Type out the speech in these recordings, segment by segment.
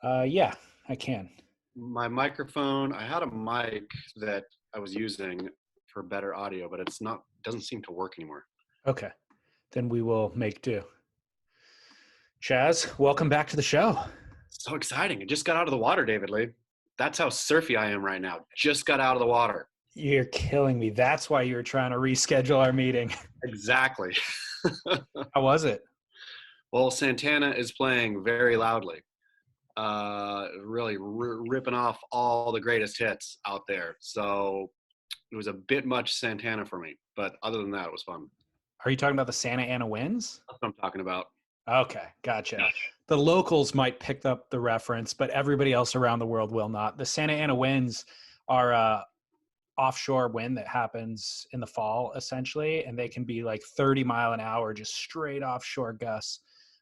Yeah, I can. My microphone, I had a mic that I was using for better audio, but doesn't seem to work anymore. Okay, then we will make do. Chaz, welcome back to the show. So exciting. I just got out of the water, David Lee. That's how surfy I am right now. Just got out of the water. You're killing me. That's why you were trying to reschedule our meeting. Exactly. How was it? Well, Santana is playing very loudly, really ripping off all the greatest hits out there. So it was a bit much Santana for me, but other than that, it was fun. Are you talking about the Santa Ana winds? That's what I'm talking about. Okay, gotcha. Yeah. The locals might pick up the reference, but everybody else around the world will not. The Santa Ana winds are offshore wind that happens in the fall, essentially, and they can be like 30-mile-an-hour, just straight offshore gusts.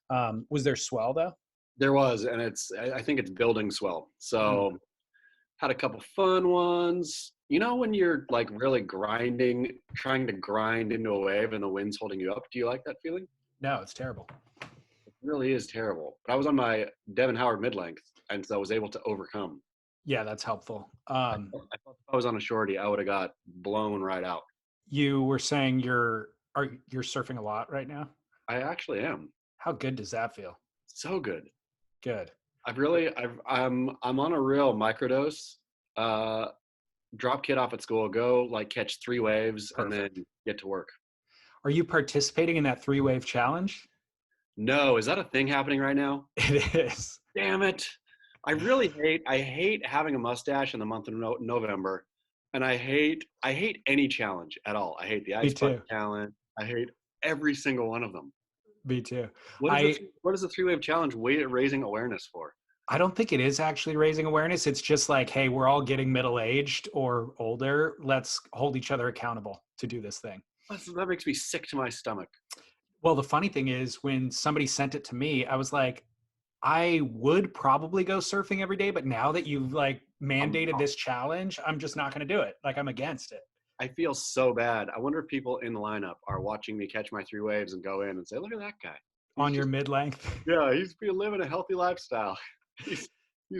Was there swell though? There was, and I think it's building swell. So had a couple fun ones. You know, when you're like really grinding, trying to grind into a wave and the wind's holding you up. Do you like that feeling? No, it's terrible. It really is terrible. But I was on my Devon Howard mid length, and so I was able to overcome. Yeah, that's helpful. I thought if I was on a shorty, I would have got blown right out. You were saying you're surfing a lot right now. I actually am. How good does that feel? So good. Good. I'm on a real microdose. Uh, Drop kid off at school, go like catch 3 waves, and then Perfect. get to work. Are you participating in that 3-wave challenge? No, is that a thing happening right now? It is. Damn it. I hate having a mustache in the month of November. And I hate any challenge at all. I hate the Me ice too. bucket challenge. I hate every single one of them. Me too. What is I the 3 wave challenge raising awareness for? I don't think it is actually raising awareness. It's just like, hey, we're all getting middle-aged or older. Let's hold each other accountable to do this thing. That makes me sick to my stomach. Well, the funny thing is when somebody sent it to me, I was like, I would probably go surfing every day, but now that you've like mandated this challenge, I'm just not going to do it. Like I'm against it. I feel so bad. I wonder if people in the lineup are watching me catch my 3 waves and go in and say, "Look at that guy. On your mid-length. Yeah, he's been living a healthy lifestyle. He's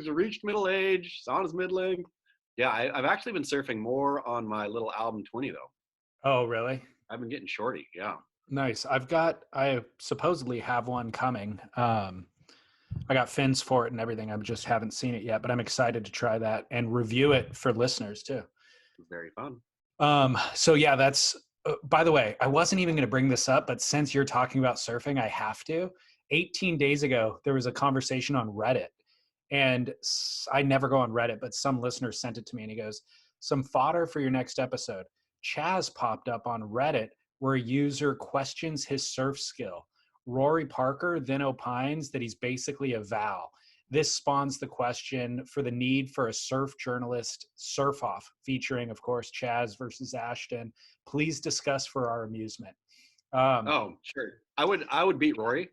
reached middle age. He's on his mid length. Yeah, I've actually been surfing more on my little album 20 though. Oh, really? I've been getting shorty. Yeah. Nice. I supposedly have one coming. I got fins for it and everything. I just haven't seen it yet, but I'm excited to try that and review it for listeners too. Very fun. So yeah, that's, by the way, I wasn't even going to bring this up, but since you're talking about surfing, I have to. 18 days ago, there was a conversation on Reddit, and I never go on Reddit, but some listener sent it to me and he goes, some fodder for your next episode. Chaz popped up on Reddit where a user questions his surf skill. Rory Parker then opines that he's basically a Val. This spawns the question for the need for a surf journalist surf off, featuring, of course, Chaz versus Ashton. Please discuss for our amusement. Oh, sure. I would beat Rory.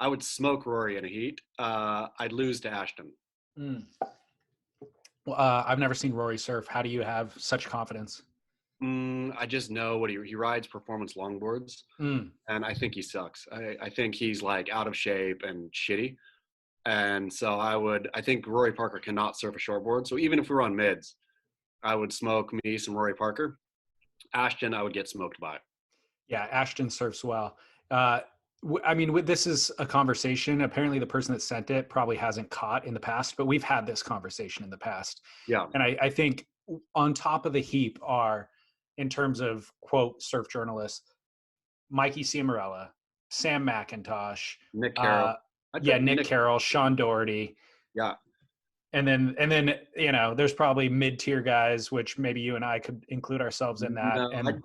I would smoke Rory in a heat. I'd lose to Ashton. Well, I've never seen Rory surf. How do you have such confidence? I just know what he rides performance longboards, and I think he sucks. I think he's like out of shape and shitty. And so I think Rory Parker cannot surf a shortboard. So even if we were on mids, I would smoke me some Rory Parker. Ashton, I would get smoked by. Yeah, Ashton surfs well. I mean, this is a conversation. Apparently, the person that sent it probably hasn't caught in the past, but we've had this conversation in the past. Yeah. And I think on top of the heap are, in terms of, quote, surf journalists, Mikey Ciamarella, Sam McIntosh, Nick Carroll. Nick Carroll, Sean Doherty. Yeah. And then there's probably mid-tier guys, which maybe you and I could include ourselves in that. No,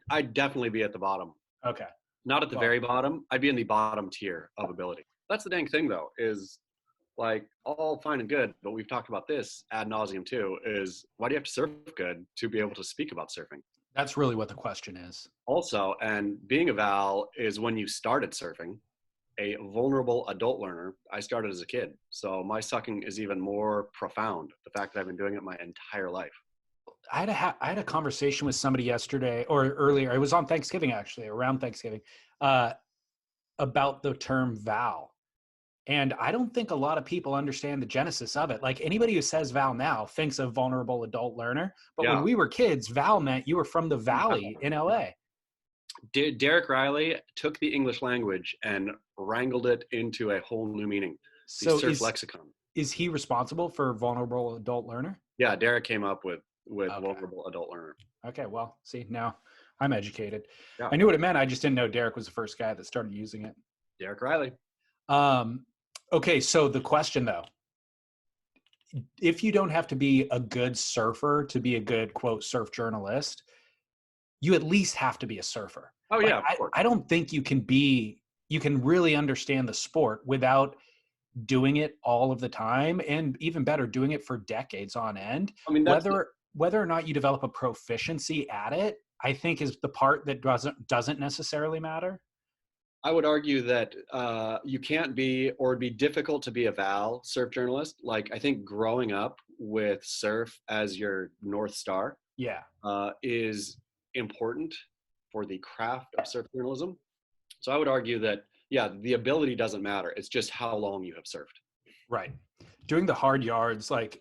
I'd definitely be at the bottom. Okay. Not at the very bottom. I'd be in the bottom tier of ability. That's the dang thing, though, is like all fine and good, but we've talked about this ad nauseum too, is why do you have to surf good to be able to speak about surfing? That's really what the question is. Also, and being a Val is when you started surfing, a vulnerable adult learner. I started as a kid, so my sucking is even more profound. The fact that I've been doing it my entire life. I had a conversation with somebody yesterday or earlier. It was on Thanksgiving, actually, around Thanksgiving, about the term Val. And I don't think a lot of people understand the genesis of it. Like anybody who says Val now thinks of vulnerable adult learner. But when Yeah. we were kids, Val meant you were from the Valley in LA. Derek Riley took the English language and wrangled it into a whole new meaning. The So surf lexicon. is he responsible for vulnerable adult learner? Yeah, Derek came up with Okay. vulnerable adult learner. Okay, well, see, now I'm educated. Yeah. I knew what it meant. I just didn't know Derek was the first guy that started using it. Derek Riley. Okay, so the question though, if you don't have to be a good surfer to be a good quote surf journalist, you at least have to be a surfer. Oh Like, yeah, of course. I don't think you can really understand the sport without doing it all of the time, and even better, doing it for decades on end. I mean, Whether or not you develop a proficiency at it, I think is the part that doesn't necessarily matter. I would argue that you can't be, or it'd be difficult to be a Val surf journalist. Like I think growing up with surf as your North Star Yeah. is important for the craft of surf journalism. So I would argue that, yeah, the ability doesn't matter. It's just how long you have surfed. Right. Doing the hard yards, like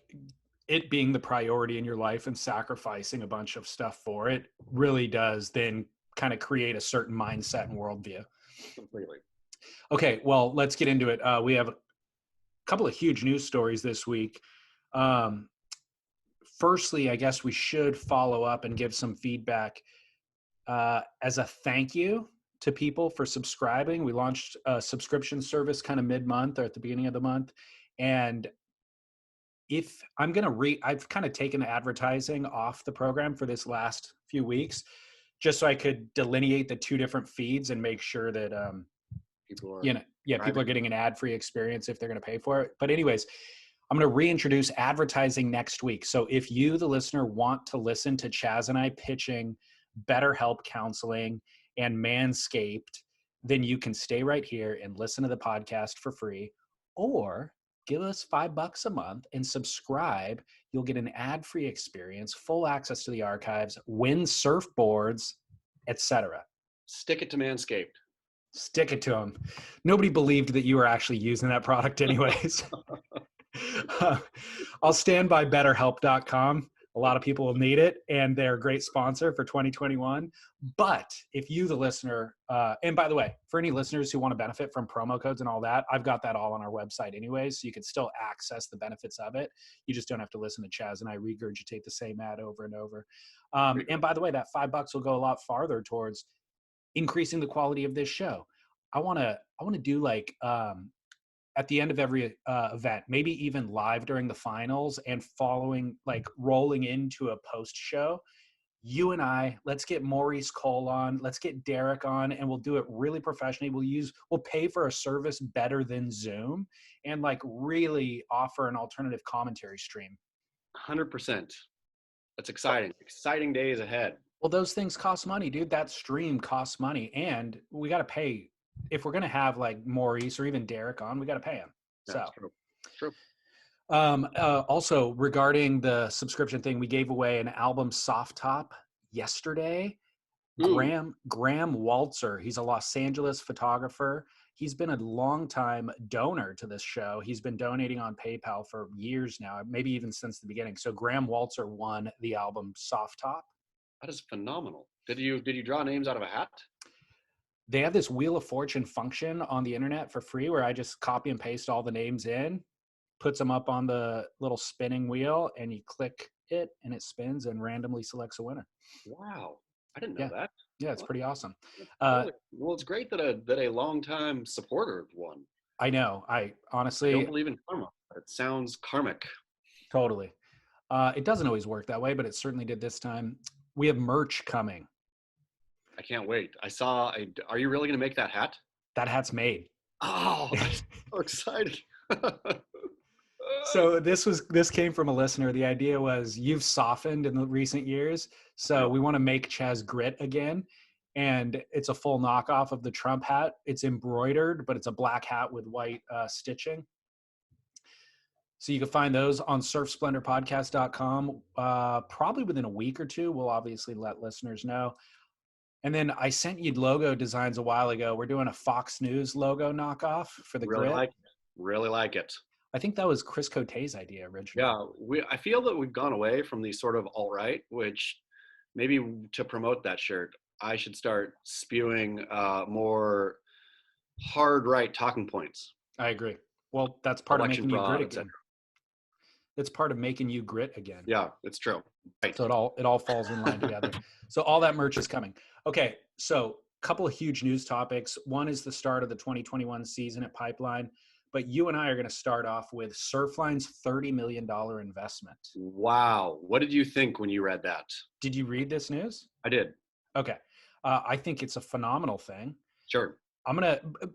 it being the priority in your life and sacrificing a bunch of stuff for it really does then kind of create a certain mindset and worldview. Completely. Okay, well, let's get into it. We have a couple of huge news stories this week. Firstly, I guess we should follow up and give some feedback as a thank you to people for subscribing. We launched a subscription service kind of mid-month or at the beginning of the month. And if I'm going to I've kind of taken the advertising off the program for this last few weeks, just so I could delineate the two different feeds and make sure that, People are, people are getting an ad-free experience if they're going to pay for it. But anyways, I'm going to reintroduce advertising next week. So if you, the listener, want to listen to Chaz and I pitching BetterHelp counseling and Manscaped, then you can stay right here and listen to the podcast for free, or give us $5 a month and subscribe. You'll get an ad-free experience, full access to the archives, win surfboards, etc. Stick it to Manscaped. Stick it to them. Nobody believed that you were actually using that product anyways. I'll stand by betterhelp.com. A lot of people will need it, and they're a great sponsor for 2021. But if you, the listener, and by the way, for any listeners who want to benefit from promo codes and all that, I've got that all on our website anyways, so you can still access the benefits of it. You just don't have to listen to Chaz and I regurgitate the same ad over and over. And by the way, that $5 will go a lot farther towards increasing the quality of this show. I want to do like at the end of every event, maybe even live during the finals and following, like rolling into a post show, you and I, let's get Maurice Cole on, let's get Derek on, and we'll do it really professionally. We'll pay for a service better than Zoom and like really offer an alternative commentary stream. 100%. That's exciting. Exciting days ahead. Well, those things cost money, dude. That stream costs money, and we got to pay. If we're going to have like Maurice or even Derek on, we got to pay him. That's true. Also, regarding the subscription thing, we gave away an album soft top yesterday. Graham Waltzer, he's a Los Angeles photographer. He's been a longtime donor to this show. He's been donating on PayPal for years now, maybe even since the beginning. So Graham Waltzer won the album soft top. That is phenomenal. Did you draw names out of a hat? They have this Wheel of Fortune function on the internet for free where I just copy and paste all the names in, puts them up on the little spinning wheel, and you click it and it spins and randomly selects a winner. Wow. I didn't know that. Yeah, it's pretty awesome. Well, it's great that a longtime supporter won. I know. I honestly don't believe in karma, but it sounds karmic. Totally. It doesn't always work that way, but it certainly did this time. We have merch coming. I can't wait. Are you really going to make that hat? That hat's made. Oh, I'm so excited. So this came from a listener. The idea was you've softened in the recent years. So we want to make Chaz grit again. And it's a full knockoff of the Trump hat. It's embroidered, but it's a black hat with white stitching. So you can find those on surfsplendorpodcast.com. Probably within a week or two. We'll obviously let listeners know. And then I sent you logo designs a while ago. We're doing a Fox News logo knockoff for the grit. Really like it. I think that was Chris Cote's idea originally. Yeah, I feel that we've gone away from the sort of alt-right, which maybe to promote that shirt, I should start spewing more hard right talking points, I agree. Well, that's part of election making you grit fraud, etc. again. It's part of making you grit again. Yeah, it's true. Right. So it all falls in line together. So all that merch is coming. Okay, so a couple of huge news topics. One is the start of the 2021 season at Pipeline, but you and I are going to start off with Surfline's $30 million investment. Wow. What did you think when you read that? Did you read this news? I did. Okay. I think it's a phenomenal thing. Sure.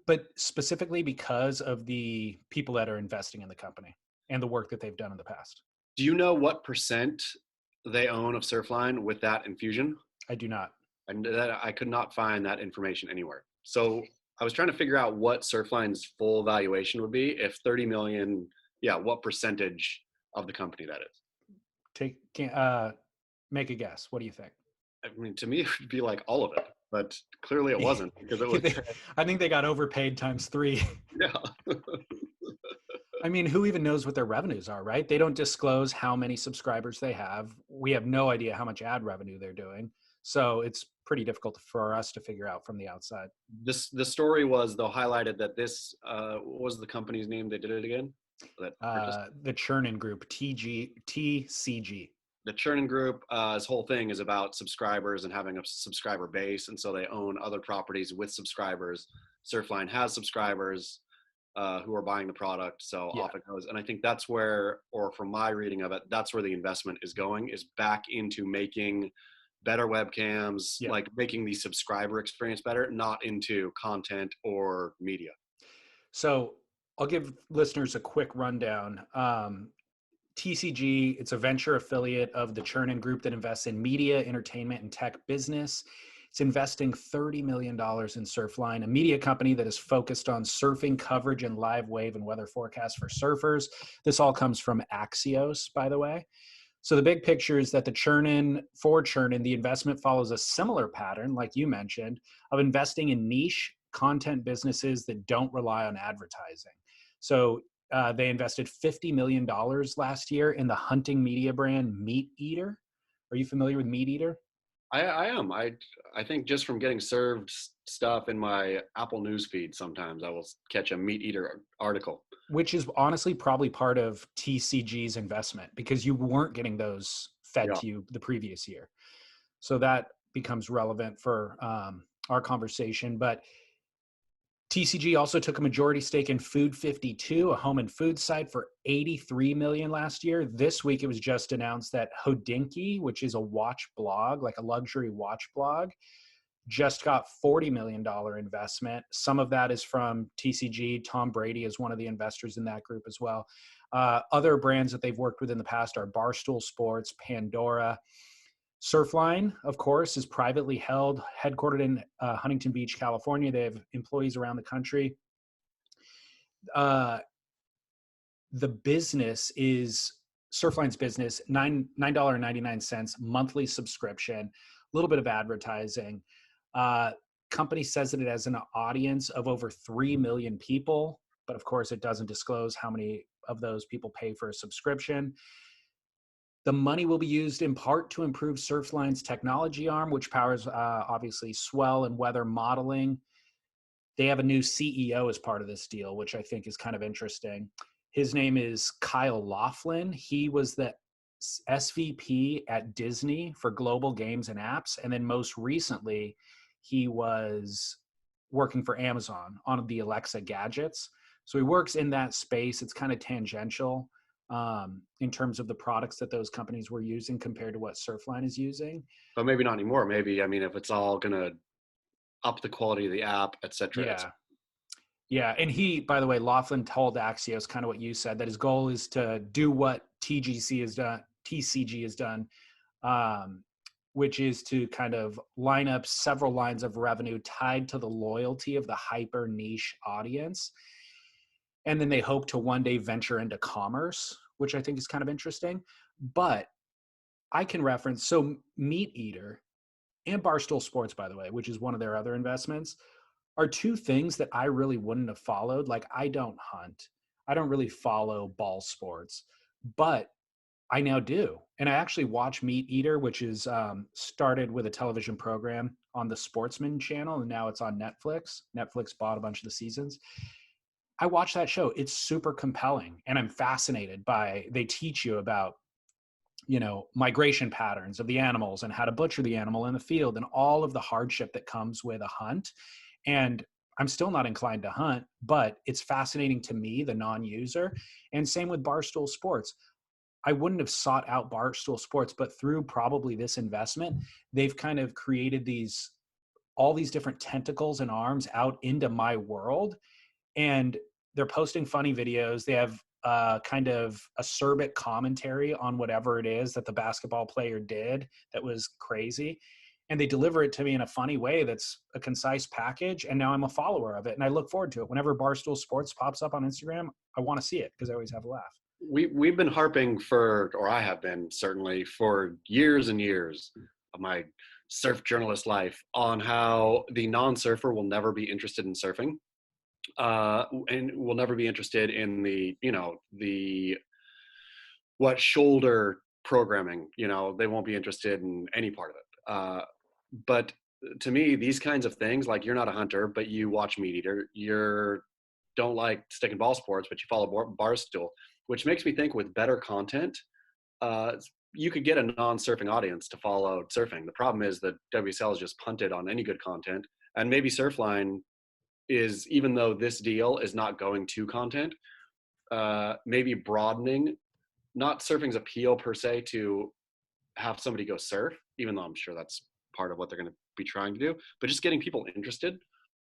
But specifically because of the people that are investing in the company and the work that they've done in the past. Do you know what percent they own of Surfline with that infusion? I do not. And that I could not find that information anywhere. So I was trying to figure out what Surfline's full valuation would be if 30 million, yeah, what percentage of the company that is. Make a guess. What do you think? I mean, to me, it would be like all of it, but clearly it wasn't because it was. I think they got overpaid times 3. Yeah. I mean, who even knows what their revenues are, right? They don't disclose how many subscribers they have. We have no idea how much ad revenue they're doing. So it's pretty difficult for us to figure out from the outside. The story was, though, highlighted that this what was the company's name? They did it again. The Chernin Group, TCG. The Chernin Group, his whole thing is about subscribers and having a subscriber base, and so they own other properties with subscribers. Surfline has subscribers who are buying the product, so off it goes. And I think that's where, or from my reading of it, that's where the investment is going, is back into making better webcams, like making the subscriber experience better, not into content or media. So I'll give listeners a quick rundown. TCG, it's a venture affiliate of the Chernin Group that invests in media, entertainment, and tech business. It's investing $30 million in Surfline, a media company that is focused on surfing coverage and live wave and weather forecasts for surfers. This all comes from Axios, by the way. So the big picture is that for Chernin, the investment follows a similar pattern, like you mentioned, of investing in niche content businesses that don't rely on advertising. So they invested $50 million last year in the hunting media brand Meat Eater. Are you familiar with Meat Eater? I am. I think just from getting served stuff in my Apple news feed, sometimes I will catch a Meat Eater article. Which is honestly probably part of TCG's investment, because you weren't getting those fed to you the previous year. So that becomes relevant for our conversation. But TCG also took a majority stake in Food 52, a home and food site, for $83 million last year. This week, it was just announced that Hodinkee, which is a watch blog, like a luxury watch blog, just got $40 million investment. Some of that is from TCG. Tom Brady is one of the investors in that group as well. Other brands that they've worked with in the past are Barstool Sports, Pandora. Surfline, of course, is privately held, headquartered in Huntington Beach, California. They have employees around the country. The business is Surfline's business, $9.99 monthly subscription, a little bit of advertising. Company says that it has an audience of over 3 million people, but of course it doesn't disclose how many of those people pay for a subscription. The money will be used in part to improve Surfline's technology arm, which powers obviously swell and weather modeling. They have a new CEO as part of this deal, which I think is kind of interesting. His name is Kyle Laughlin. He was the SVP at Disney for global games and apps. And then most recently, he was working for Amazon on the Alexa gadgets. So he works in that space. It's kind of tangential in terms of the products that those companies were using compared to what Surfline is using. But maybe not anymore. Maybe, I mean, if it's all going to up the quality of the app, et cetera. Yeah. Yeah. And he, by the way, Laughlin told Axios kind of what you said, that his goal is to do what TCG has done, which is to kind of line up several lines of revenue tied to the loyalty of the hyper niche audience. And then they hope to one day venture into commerce, which I think is kind of interesting. But I can reference, so Meat Eater and Barstool Sports, by the way, which is one of their other investments, are two things that I really wouldn't have followed. Like, I don't hunt. I don't really follow ball sports, but I now do. And I actually watch Meat Eater, which is started with a television program on the Sportsman channel, and now it's on Netflix. Netflix bought a bunch of the seasons. I watch that show. It's super compelling, and I'm fascinated by, they teach you about, migration patterns of the animals and how to butcher the animal in the field and all of the hardship that comes with a hunt. And I'm still not inclined to hunt, but it's fascinating to me, the non-user. And same with Barstool Sports. I wouldn't have sought out Barstool Sports, but through probably this investment, they've kind of created all these different tentacles and arms out into my world. And they're posting funny videos. They have kind of acerbic commentary on whatever it is that the basketball player did that was crazy. And they deliver it to me in a funny way that's a concise package. And now I'm a follower of it. And I look forward to it. Whenever Barstool Sports pops up on Instagram, I want to see it because I always have a laugh. We've been harping or I have been certainly for years and years of my surf journalist life on how the non-surfer will never be interested in surfing. And will never be interested in the shoulder programming. They won't be interested in any part of it. But to me, these kinds of things, like you're not a hunter, but you watch Meat Eater, don't like stick and ball sports, but you follow Barstool, which makes me think with better content, you could get a non-surfing audience to follow surfing. The problem is that WSL has just punted on any good content, and maybe Surfline is, even though this deal is not going to content, maybe broadening, not surfing's appeal per se to have somebody go surf, even though I'm sure that's part of what they're going to be trying to do, but just getting people interested,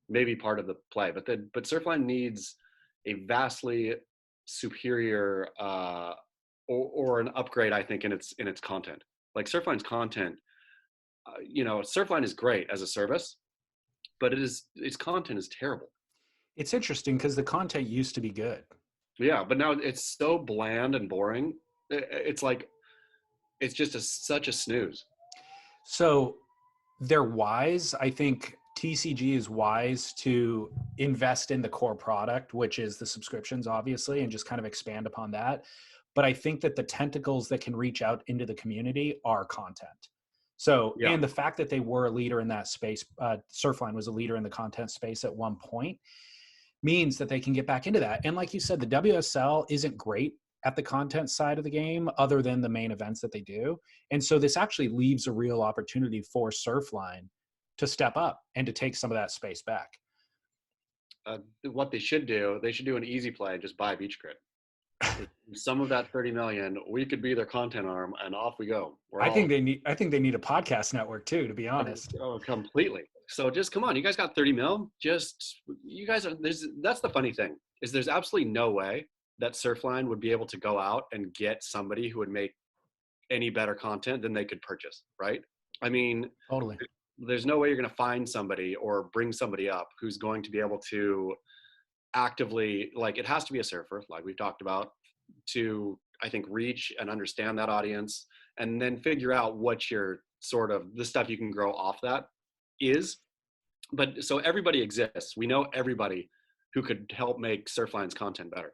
maybe part of the play. But Surfline needs a vastly superior or an upgrade, I think, in its content. Like Surfline's content, Surfline is great as a service, but its content is terrible. It's interesting because the content used to be good. Yeah, but now it's so bland and boring. It's like, it's just such a snooze. So they're wise. I think TCG is wise to invest in the core product, which is the subscriptions, obviously, and just kind of expand upon that. But I think that the tentacles that can reach out into the community are content. So, Yeah. and the fact that they were a leader in that space, Surfline was a leader in the content space at one point, means that they can get back into that. And like you said, the WSL isn't great at the content side of the game other than the main events that they do. And so this actually leaves a real opportunity for Surfline to step up and to take some of that space back. What they should do an easy play, just buy Beach Grit. Some of that 30 million, we could be their content arm, and off we go. I think they need a podcast network too, to be honest. Oh, completely. So just come on, you guys got 30 mil. That's the funny thing, is there's absolutely no way that Surfline would be able to go out and get somebody who would make any better content than they could purchase, right? I mean, totally. There's no way you're going to find somebody or bring somebody up who's going to be able to actively, like, it has to be a surfer, like we've talked about, to, I think, reach and understand that audience, and then figure out what your sort of the stuff you can grow off that is. But so everybody exists. We know everybody who could help make Surfline's content better.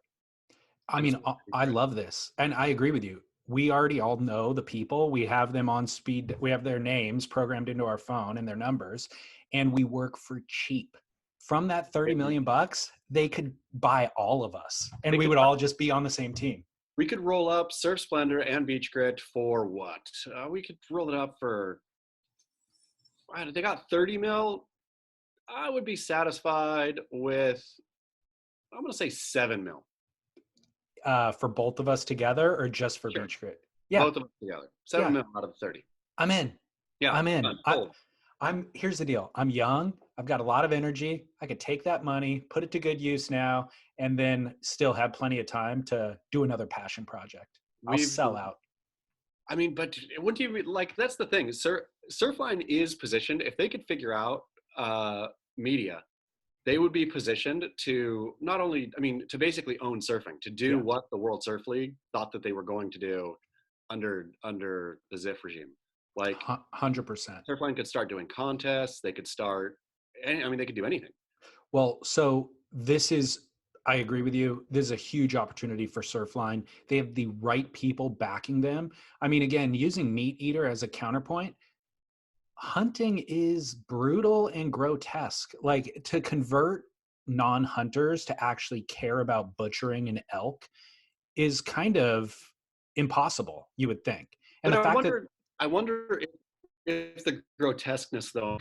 I mean, I love this. And I agree with you. We already all know the people. We have them on speed. We have their names programmed into our phone and their numbers, and we work for cheap. From that 30 million bucks, they could buy all of us, and we would all just be on the same team. We could roll up Surf Splendor and Beach Grit for what? We could roll it up for, they got 30 mil. I would be satisfied with, I'm going to say 7 mil. For both of us together, or just for Beach Grit? Yeah, both of us together. 7 mil out of 30. I'm in. Yeah, I'm in. Here's the deal. I'm young. I've got a lot of energy. I could take that money, put it to good use now, and then still have plenty of time to do another passion project. I'll sell out. I mean, but wouldn't you, like, that's the thing. Surfline is positioned, if they could figure out media, they would be positioned to not only, to basically own surfing, to do what the World Surf League thought that they were going to do under the ZIF regime. Like 100%. Surfline could start doing contests. They could start, they could do anything. Well, so this is I agree with you. There's a huge opportunity for Surfline. They have the right people backing them. I mean, again, using Meat Eater as a counterpoint, hunting is brutal and grotesque. Like, to convert non-hunters to actually care about butchering an elk is kind of impossible, you would think. And But the fact that I wonder if the grotesqueness though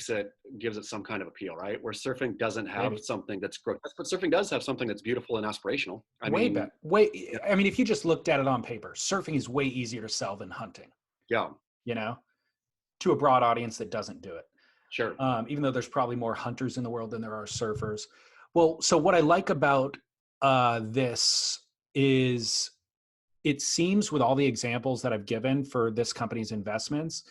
gives it some kind of appeal, right? Where surfing doesn't have maybe something that's grotesque, but surfing does have something that's beautiful and aspirational. I way mean, better, way, yeah, I mean, if you just looked at it on paper, surfing is way easier to sell than hunting, yeah, you know, to a broad audience that doesn't do it. sure. Even though there's probably more hunters in the world than there are surfers. Well, so what I like about this is it seems with all the examples that I've given for this company's investments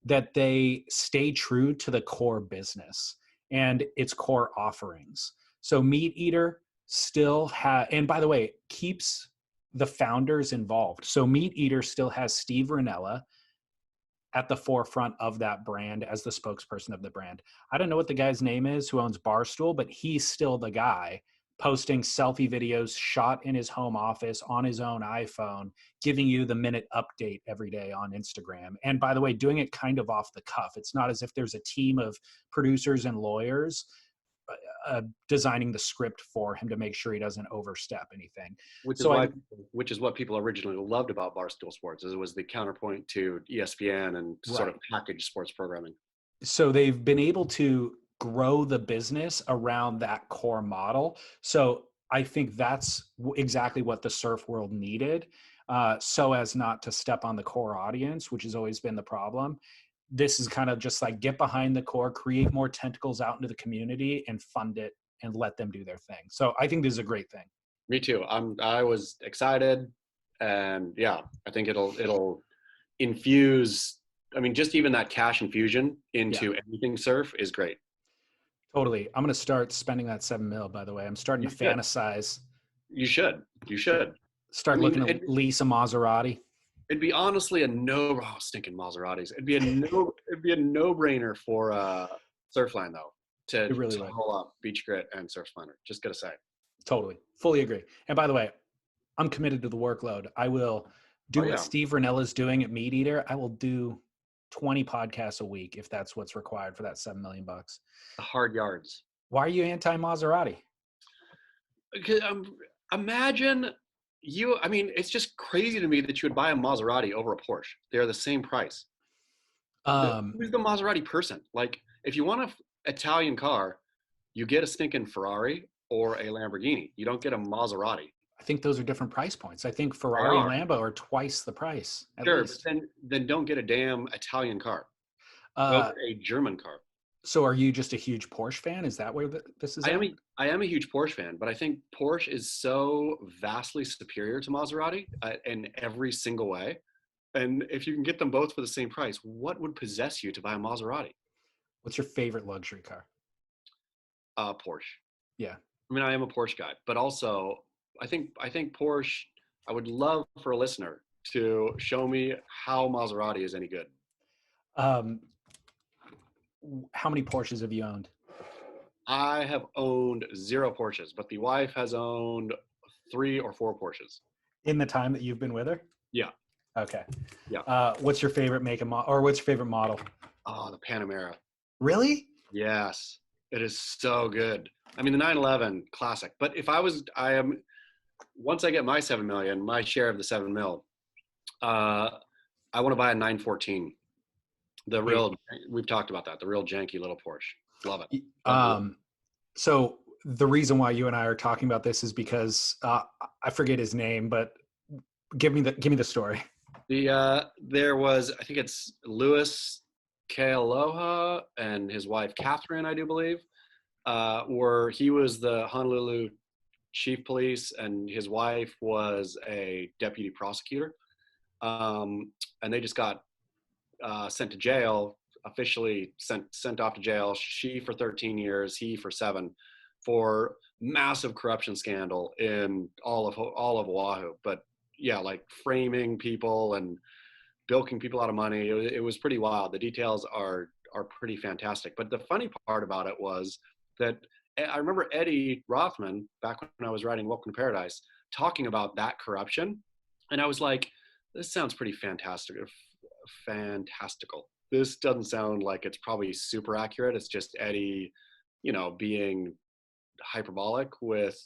that they stay true to the core business and its core offerings. So Meat Eater still has, and by the way, keeps the founders involved. So Meat Eater still has Steve Ranella at the forefront of that brand as the spokesperson of the brand. I don't know what the guy's name is who owns Barstool, but he's still the guy posting selfie videos shot in his home office on his own iPhone, giving you the minute update every day on Instagram. And by the way, doing it kind of off the cuff. It's not as if there's a team of producers and lawyers designing the script for him to make sure he doesn't overstep anything. Which is So why, which is what people originally loved about Barstool Sports, is it was the counterpoint to ESPN and sort right. of packaged sports programming. So they've been able to grow the business around that core model. So I think that's exactly what the surf world needed, so as not to step on the core audience, which has always been the problem. This is kind of just like get behind the core, create more tentacles out into the community, and fund it and let them do their thing. So I think this is a great thing. Me too. I was excited, and yeah, I think it'll infuse. I mean, just even that cash infusion Yeah, into anything surf is great. totally. I'm going to start spending that 7 mil, by the way. I'm starting You to should. fantasize, You should. You should. I start mean, looking to lease a Maserati. it'd be honestly a no. Oh, stinking Maseratis. It'd be a no. It'd be a no-brainer for Surfline though It really to would. roll up Beach Grit and Surfliner. Just gotta say. Totally. Fully agree. And by the way, I'm committed to the workload. I will Oh do what yeah, Steve Ranella's doing at Meat Eater. I will do 20 podcasts a week if that's what's required for that 7 million bucks. the hard yards. Why are you anti Maserati? Because, imagine you. I mean, it's just crazy to me that you would buy a Maserati over a Porsche. They're the same price. Who's the Maserati person? Like, if you want an Italian car, you get a stinking Ferrari or a Lamborghini. You don't get a Maserati. I think those are different price points. I think They Ferrari and are. Lambo are twice the price, at Sure, but least. then don't get a damn Italian car. Go Uh, get a German car. so are you just a huge Porsche fan? Is that where this is at? I am a huge Porsche fan, but I think Porsche is so vastly superior to Maserati in every single way. And if you can get them both for the same price, what would possess you to buy a Maserati? What's your favorite luxury car? Porsche. Yeah. I mean, I am a Porsche guy, but also I think Porsche. I would love for a listener to show me how Maserati is any good. Um, how many Porsches have you owned? I have owned 0 Porsches, but the wife has owned 3 or 4 Porsches. In the time that you've been with her? Yeah, Okay. yeah. What's your favorite make and or what's your favorite model? Oh, the Panamera. Really? Yes, it is so good. I mean, the 911 classic. But if once I get my 7 million, my share of the 7 mil, I want to buy a 914. The real, we've talked about that. The real janky little Porsche. Love it. So the reason why you and I are talking about this is because I forget his name, but give me the story. There was, I think it's Louis Kealoha and his wife Catherine, I do believe, where he was the Honolulu chief police and his wife was a deputy prosecutor, and they just got sent to jail, officially sent off to jail. She for 13 years, he for 7, for massive corruption scandal in all of Oahu. But yeah, like framing people and bilking people out of money. It was pretty wild. The details are pretty fantastic. But the funny part about it was that I remember Eddie Rothman back when I was writing Welcome to Paradise talking about that corruption. And I was like, this sounds pretty fantastical. This doesn't sound like it's probably super accurate. It's just Eddie, being hyperbolic with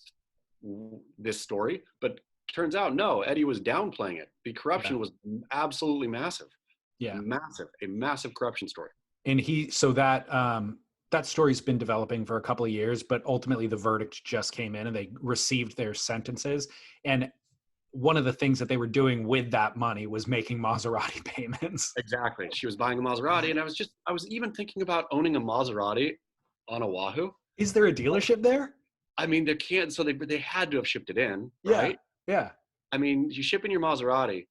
this story. But turns out, no, Eddie was downplaying it. The corruption was absolutely massive. Yeah. A massive corruption story. And that story's been developing for a couple of years, but ultimately the verdict just came in and they received their sentences. And one of the things that they were doing with that money was making Maserati payments. Exactly. She was buying a Maserati, and I was even thinking about owning a Maserati on Oahu. Is there a dealership there? I mean, so they had to have shipped it in, right? Yeah. I mean, you ship in your Maserati,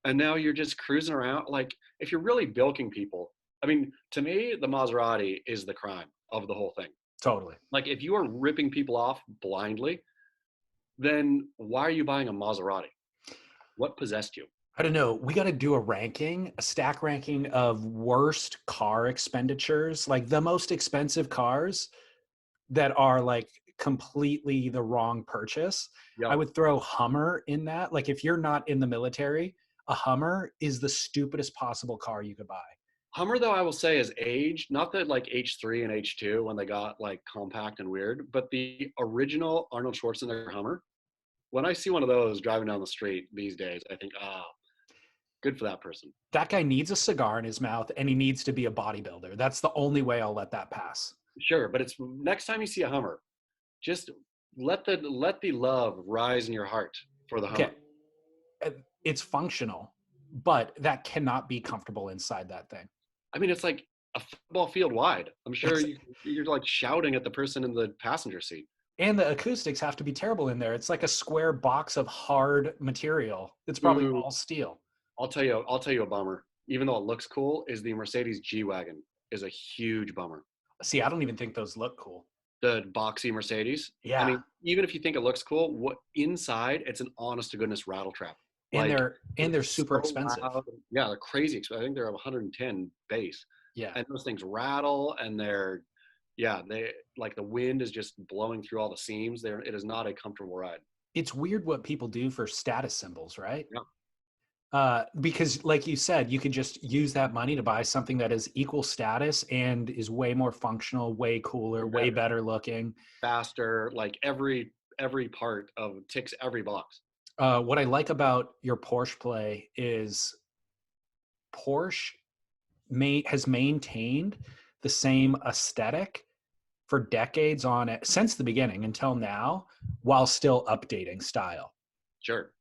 and now you're just cruising around. Like, if you're really bilking people, I mean, to me, the Maserati is the crime of the whole thing. Totally. Like, if you are ripping people off blindly, then why are you buying a Maserati? What possessed you? I don't know. We got to do a stack ranking of worst car expenditures, like the most expensive cars that are like completely the wrong purchase. Yep. I would throw Hummer in that. Like if you're not in the military, a Hummer is the stupidest possible car you could buy. Hummer, though, I will say is aged, not that like H3 and H2 when they got like compact and weird, but the original Arnold Schwarzenegger Hummer, when I see one of those driving down the street these days, I think, good for that person. That guy needs a cigar in his mouth and he needs to be a bodybuilder. That's the only way I'll let that pass. Sure, but it's next time you see a Hummer, just let the love rise in your heart for the Hummer. Okay. It's functional, but that cannot be comfortable inside that thing. I mean, it's like a football field wide. I'm sure you're like shouting at the person in the passenger seat. And the acoustics have to be terrible in there. It's like a square box of hard material. It's probably all steel. I'll tell you a bummer. Even though it looks cool, is the Mercedes G-Wagon is a huge bummer. See, I don't even think those look cool. The boxy Mercedes. Yeah. I mean, even if you think it looks cool, what inside, it's an honest to goodness rattle trap. And they're super expensive. Loud. Yeah, they're crazy expensive. I think they're 110 base. Yeah. And those things rattle and they like the wind is just blowing through all the seams. It is not a comfortable ride. It's weird what people do for status symbols, right? Yeah. Because like you said, you could just use that money to buy something that is equal status and is way more functional, way cooler, way better looking. Faster, like every part of ticks every box. What I like about your Porsche play is Porsche has maintained the same aesthetic for decades on it since the beginning until now, while still updating style. Sure.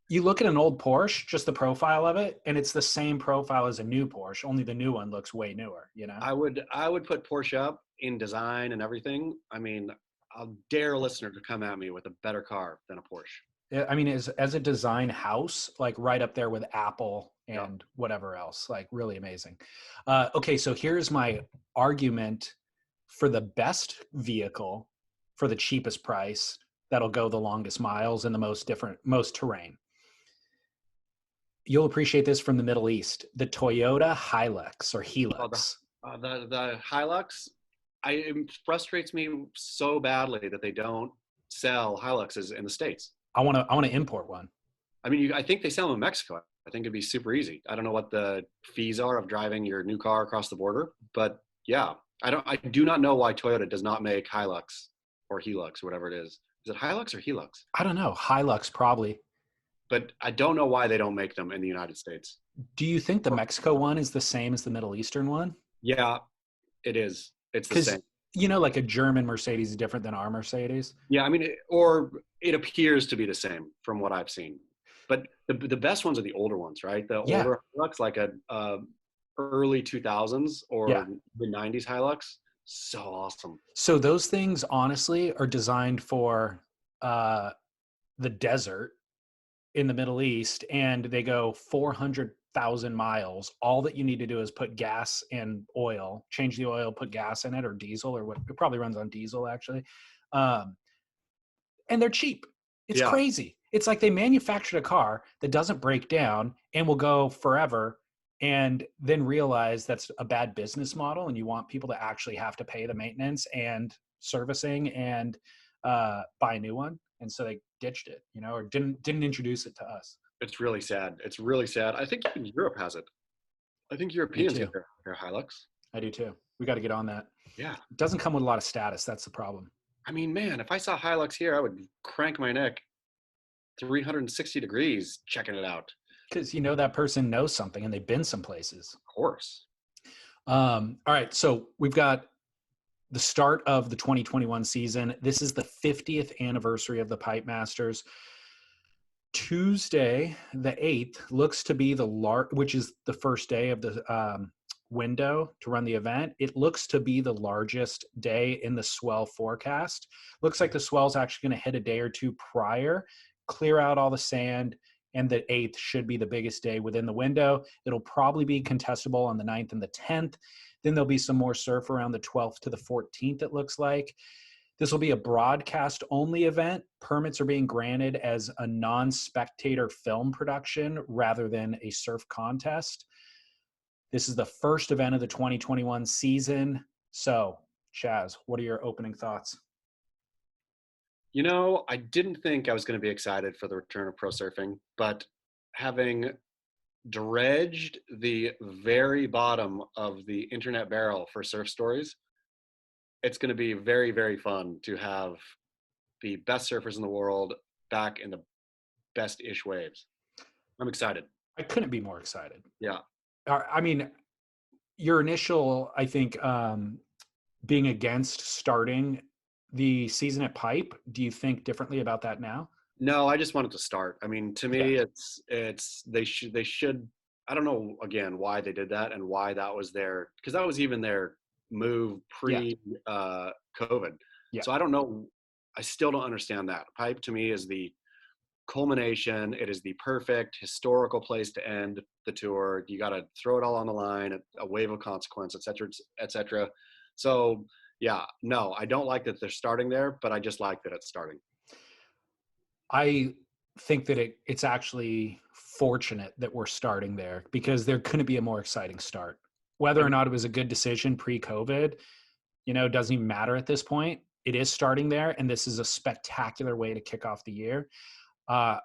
You look at an old Porsche, just the profile of it, and it's the same profile as a new Porsche, only the new one looks way newer, I would put Porsche up in design and everything. I mean, I'll dare a listener to come at me with a better car than a Porsche. I mean, as a design house, like right up there with Apple and whatever else, like really amazing. Okay, so here's my argument for the best vehicle for the cheapest price that'll go the longest miles and the most terrain. You'll appreciate this from the Middle East. The Toyota Hilux or Helix. The Hilux, it frustrates me so badly that they don't sell Hiluxes in the States. I want to import one. I mean, I think they sell them in Mexico. I think it'd be super easy. I don't know what the fees are of driving your new car across the border, but yeah, I do not know why Toyota does not make Hilux or Helix, whatever it is. Is it Hilux or Helix? I don't know. Hilux probably. But I don't know why they don't make them in the United States. Do you think the Mexico one is the same as the Middle Eastern one? Yeah, it is. It's the same. Like a German Mercedes is different than our Mercedes. Yeah, I mean, it appears to be the same from what I've seen. But the best ones are the older ones, right? The older Hilux, like a early 2000s or the 90s Hilux. So awesome. So those things honestly are designed for the desert in the Middle East, and they go 400,000 miles. All that you need to do is put gas and oil, change the oil, put gas in it, or diesel, or what it probably runs on diesel actually. And they're cheap. It's crazy. It's like they manufactured a car that doesn't break down and will go forever, and then realize that's a bad business model and you want people to actually have to pay the maintenance and servicing and buy a new one, and so they ditched it, or didn't introduce it to us. It's really sad. It's really sad. I think even Europe has it. I think Europeans get their Hilux. I do too. We got to get on that. Yeah. It doesn't come with a lot of status. That's the problem. I mean, man, if I saw Hilux here, I would crank my neck 360 degrees checking it out. Because that person knows something and they've been some places. Of course. All right. So we've got the start of the 2021 season. This is the 50th anniversary of the Pipe Masters. Tuesday, the 8th, looks to be which is the first day of the window to run the event. It looks to be the largest day in the swell forecast. Looks like the swell's actually going to hit a day or two prior, clear out all the sand, and the 8th should be the biggest day within the window. It'll probably be contestable on the 9th and the 10th. Then there'll be some more surf around the 12th to the 14th, it looks like. This will be a broadcast-only event. Permits are being granted as a non-spectator film production rather than a surf contest. This is the first event of the 2021 season. So, Chaz, what are your opening thoughts? I didn't think I was going to be excited for the return of pro surfing, but having dredged the very bottom of the internet barrel for surf stories, it's going to be very, very fun to have the best surfers in the world back in the best-ish waves. I'm excited. I couldn't be more excited. Yeah. I mean, your initial, I think, being against starting the season at Pipe, do you think differently about that now? No, I just wanted to start. I mean, to me, they should. I don't know again why they did that and why that was because that was even their move pre-COVID. Yeah. So I don't know. I still don't understand that. Pipe to me is the culmination. It is the perfect historical place to end the tour. You got to throw it all on the line, a wave of consequence, et cetera, et cetera. So yeah, no, I don't like that they're starting there, but I just like that it's starting. I think that it's actually fortunate that we're starting there because there couldn't be a more exciting start. Whether or not it was a good decision pre-COVID, doesn't even matter at this point. It is starting there, and this is a spectacular way to kick off the year. I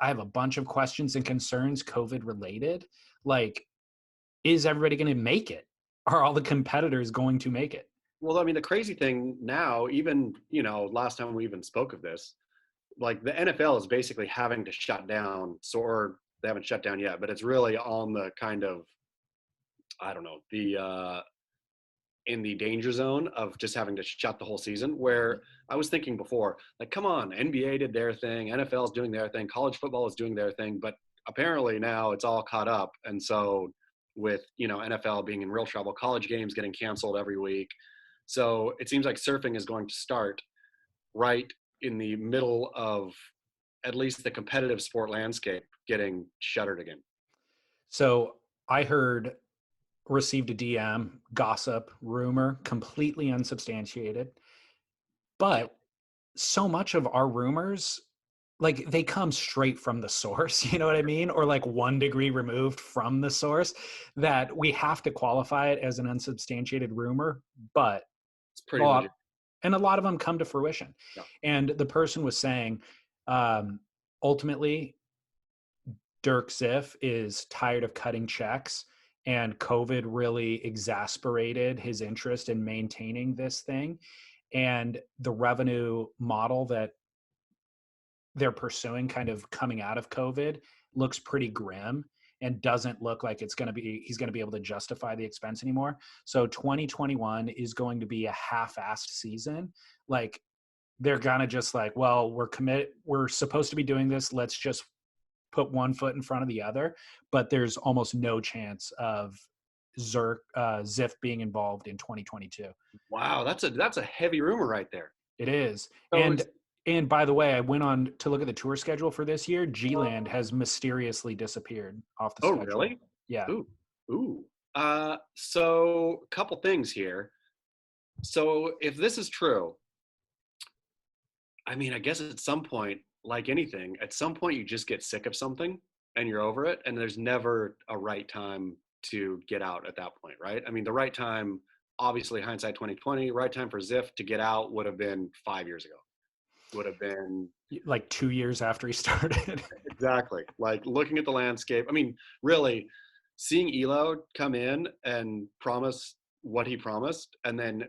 have a bunch of questions and concerns COVID related. Like, is everybody going to make it? Are all the competitors going to make it? Well, I mean, the crazy thing now, even, last time we even spoke of this, like the NFL is basically having to shut down, or they haven't shut down yet, but it's really on the kind of, I don't know, in the danger zone of just having to shut the whole season, where I was thinking before, like, come on, NBA did their thing, NFL is doing their thing, college football is doing their thing, but apparently now it's all caught up. And so with, NFL being in real trouble, college games getting canceled every week. So it seems like surfing is going to start right in the middle of at least the competitive sport landscape getting shuttered again. So I received a DM, gossip, rumor, completely unsubstantiated. But so much of our rumors, like, they come straight from the source, you know what I mean? Or like 1 degree removed from the source, that we have to qualify it as an unsubstantiated rumor, but it's pretty legit. And a lot of them come to fruition. Yeah. And the person was saying, ultimately, Dirk Ziff is tired of cutting checks, and COVID really exasperated his interest in maintaining this thing. And the revenue model that they're pursuing kind of coming out of COVID looks pretty grim and doesn't look like he's going to be able to justify the expense anymore. So 2021 is going to be a half-assed season. Like, they're going to just like, well, we're supposed to be doing this. Let's just put one foot in front of the other. But there's almost no chance of Ziff being involved in 2022. Wow, that's a heavy rumor right there. It is. So and by the way, I went on to look at the tour schedule for this year. G-Land has mysteriously disappeared off the schedule. Oh, really? Yeah. Ooh. So a couple things here. So if this is true, I mean, I guess at some point, like anything, at some point you just get sick of something and you're over it, and there's never a right time to get out at that point, right? I mean, the right time obviously hindsight 2020, right time for Ziff to get out would have been 5 years ago. Would have been like 2 years after he started. exactly like looking at the landscape. I mean, really seeing Elo come in and promise what he promised and then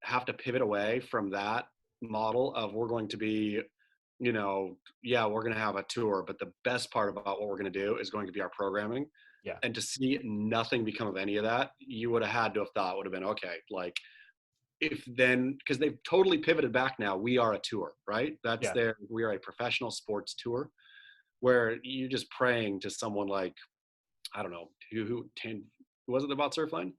have to pivot away from that model of we're going to be, yeah, we're going to have a tour, but the best part about what we're going to do is going to be our programming. Yeah. And to see nothing become of any of that, you would have had to have thought would have been, okay, like if then, because they've totally pivoted back now, we are a tour, right? That's Yeah. we are a professional sports tour where you're just praying to someone like, I don't know, who was it about Surfline?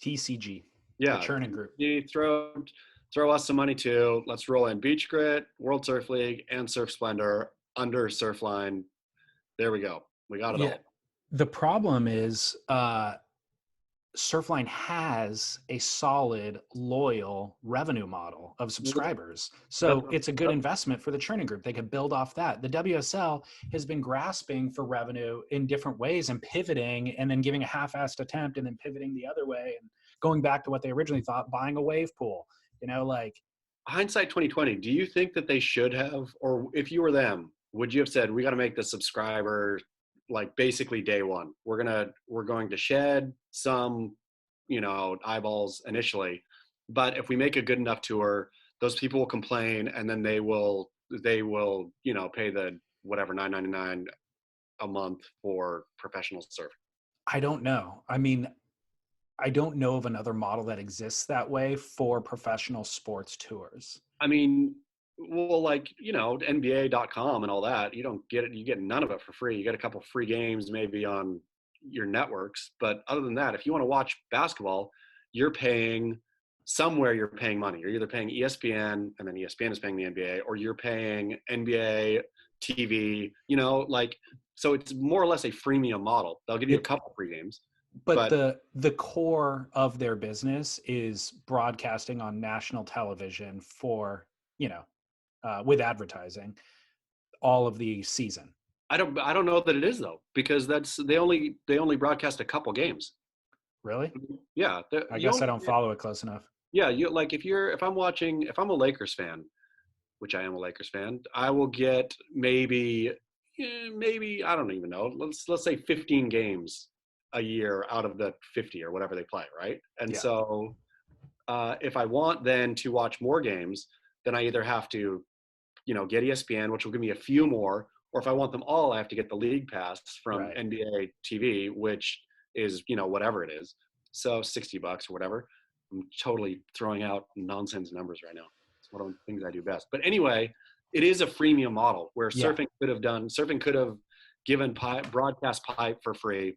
TCG. The Yeah, Churning Group. you throw us some money too. Let's roll in Beach Grit, World Surf League, and Surf Splendor under Surfline. There we go. We got it all. The problem is Surfline has a solid, loyal revenue model of subscribers. So it's a good investment for the Churning Group. They could build off that. The WSL has been grasping for revenue in different ways and pivoting and then giving a half-assed attempt and then pivoting the other way and going back to what they originally thought, buying a wave pool. Like hindsight 2020, do you think that they should have, or if you were them, would you have said, we got to make the subscriber like basically day one? We're going to shed some, eyeballs initially, but if we make a good enough tour, those people will complain, and then they will, pay the whatever $9.99 a month for professional surfing. I don't know. I mean, I don't know of another model that exists that way for professional sports tours. I mean, well, like, NBA.com and all that, you don't get it. You get none of it for free. You get a couple free games maybe on your networks. But other than that, if you want to watch basketball, you're paying somewhere, you're paying money. You're either paying ESPN and then ESPN is paying the NBA, or you're paying NBA TV, so it's more or less a freemium model. They'll give you a couple free games. But the core of their business is broadcasting on national television for, with advertising all of the season. I don't know that it is though, because they only broadcast a couple games. Really? Yeah. I guess I don't follow it close enough. Yeah. If I'm a Lakers fan, which I am a Lakers fan, I will get maybe, I don't even know. Let's say 15 games a year out of the 50 or whatever they play, right? And so if I want then to watch more games, then I either have to, get ESPN, which will give me a few more, or if I want them all, I have to get the league pass from NBA TV, which is, whatever it is. So $60 or whatever. I'm totally throwing out nonsense numbers right now. It's one of the things I do best. But anyway, it is a freemium model where surfing could have given broadcast pipe for free,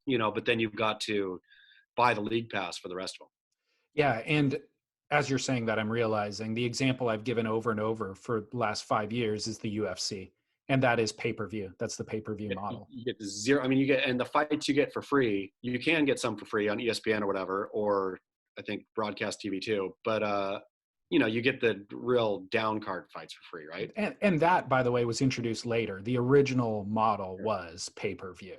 but then you've got to buy the league pass for the rest of them. Yeah. And as you're saying that, I'm realizing the example I've given over and over for the last 5 years is the UFC. And that is pay-per-view. That's the pay-per-view model. You get zero. I mean, and the fights you get for free, you can get some for free on ESPN or whatever, or I think broadcast TV too. But, you get the real down card fights for free, right? And that, by the way, was introduced later. The original model was pay-per-view.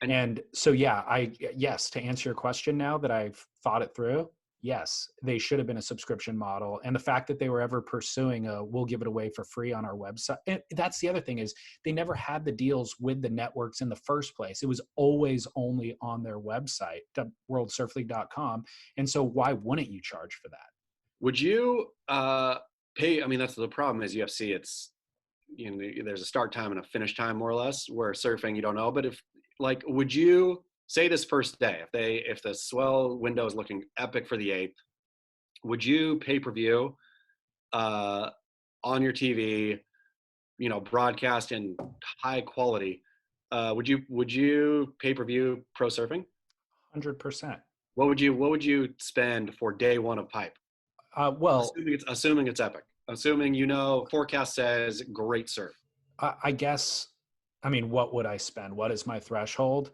And so, yes, to answer your question now that I've thought it through, yes, they should have been a subscription model. And the fact that they were ever pursuing we'll give it away for free on our website. And that's the other thing is they never had the deals with the networks in the first place. It was always only on their website, worldsurfleague.com. And so why wouldn't you charge for that? Would you pay? I mean, that's the problem is UFC. It's, there's a start time and a finish time more or less, where surfing, you don't know. But would you say this first day, if the swell window is looking epic for the 8th, would you pay-per-view on your TV, broadcast in high quality? Would you pay-per-view pro surfing? 100%. What would you spend for day one of pipe? Assuming it's epic, assuming, forecast says great surf. I guess, what would I spend? What is my threshold?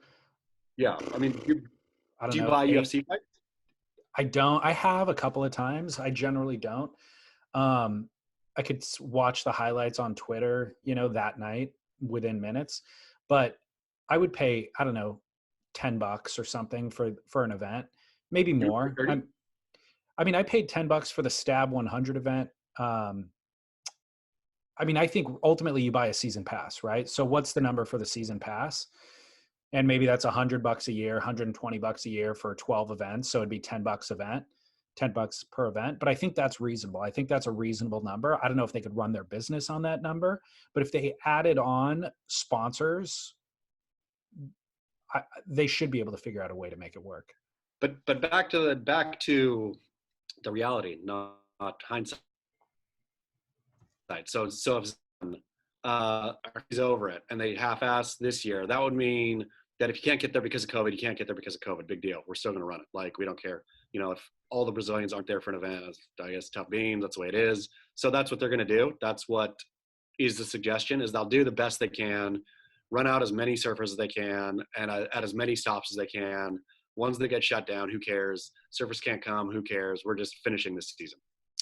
Yeah. I mean, do you buy UFC fights? I don't. I have a couple of times. I generally don't. I could watch the highlights on Twitter, that night within minutes, but I would pay, I don't know, $10 or something for an event. maybe You more. were 30? I mean, I paid $10 for the Stab 100 event. I mean, I think ultimately you buy a season pass, right? So what's the number for the season pass? And maybe that's $100 a year, $120 a year for 12 events. So it'd be $10 event, $10 per event. But I think that's reasonable. I think that's a reasonable number. I don't know if they could run their business on that number, but if they added on sponsors, they should be able to figure out a way to make it work. But back to the reality, not hindsight. So if he's over it and they half-ass this year, that would mean that if you can't get there because of COVID, you can't get there because of COVID. Big deal. We're still going to run it. Like, we don't care. If all the Brazilians aren't there for an event, I guess tough beans. That's the way it is. So that's what they're going to do. That's what is the suggestion, is they'll do the best they can, run out as many surfers as they can, and at as many stops as they can. Ones that get shut down, who cares? Surfers can't come, who cares? We're just finishing this season.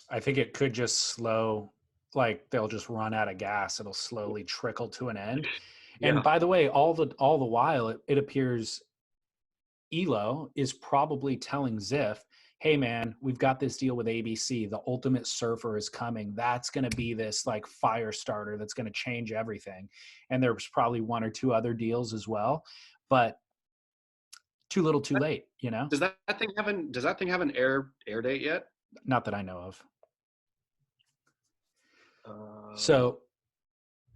I think it could just slow, like they'll just run out of gas. It'll slowly trickle to an end. Yeah. And by the way, all the while, it appears Elo is probably telling Ziff, hey man, we've got this deal with ABC. The Ultimate Surfer is coming. That's going to be this like fire starter that's going to change everything. And there's probably one or two other deals as well, but too little, too late. Does that thing have an air date yet? Not that I know of. So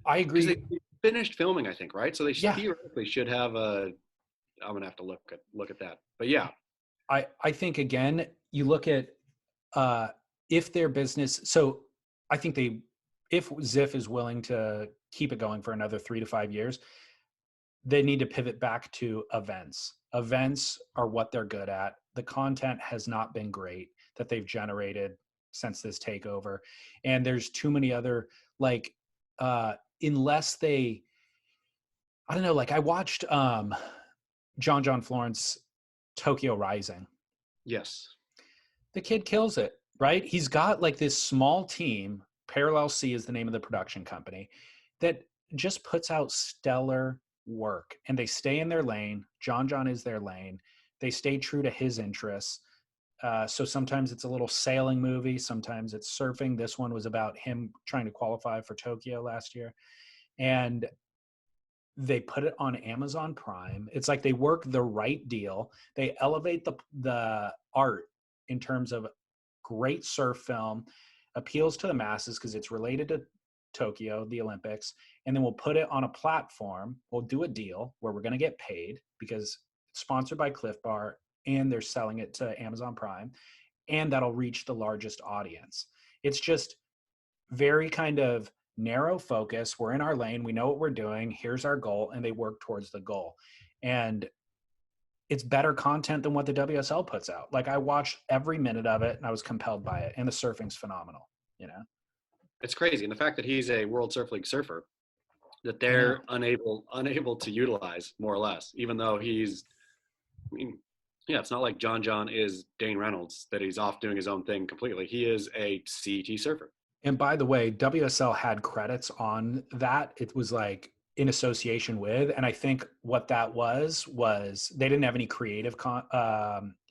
I agree. They finished filming, I think, right? So they theoretically should have I'm gonna have to look at that. But yeah, I think again, you look at if their business. So I think if Ziff is willing to keep it going for another 3 to 5 years, they need to pivot back to events. Events are what they're good at. The content has not been great that they've generated since this takeover. And there's too many other, like, unless I don't know, like I watched John Florence Tokyo Rising. Yes. The kid kills it, right? He's got like this small team, Parallel C is the name of the production company, that just puts out stellar work, and they stay in their lane. John is their lane. They stay true to his interests. So sometimes it's a little sailing movie. Sometimes it's surfing. This one was about him trying to qualify for Tokyo last year. And they put it on Amazon Prime. It's like they work the right deal. They elevate the art in terms of great surf film, appeals to the masses because it's related to Tokyo, the Olympics, and then we'll put it on a platform. We'll do a deal where we're going to get paid because it's sponsored by Cliff Bar and they're selling it to Amazon Prime, and that'll reach the largest audience. It's just very kind of narrow focus. We're in our lane. We know what we're doing. Here's our goal, and they work towards the goal. And it's better content than what the WSL puts out. Like, I watched every minute of it and I was compelled by it, and the surfing's phenomenal, It's crazy. And the fact that he's a World Surf League surfer that they're unable to utilize, more or less, even though it's not like John is Dane Reynolds, that he's off doing his own thing completely. He is a CET surfer. And by the way, WSL had credits on that. It was like in association with, and I think what that was they didn't have any creative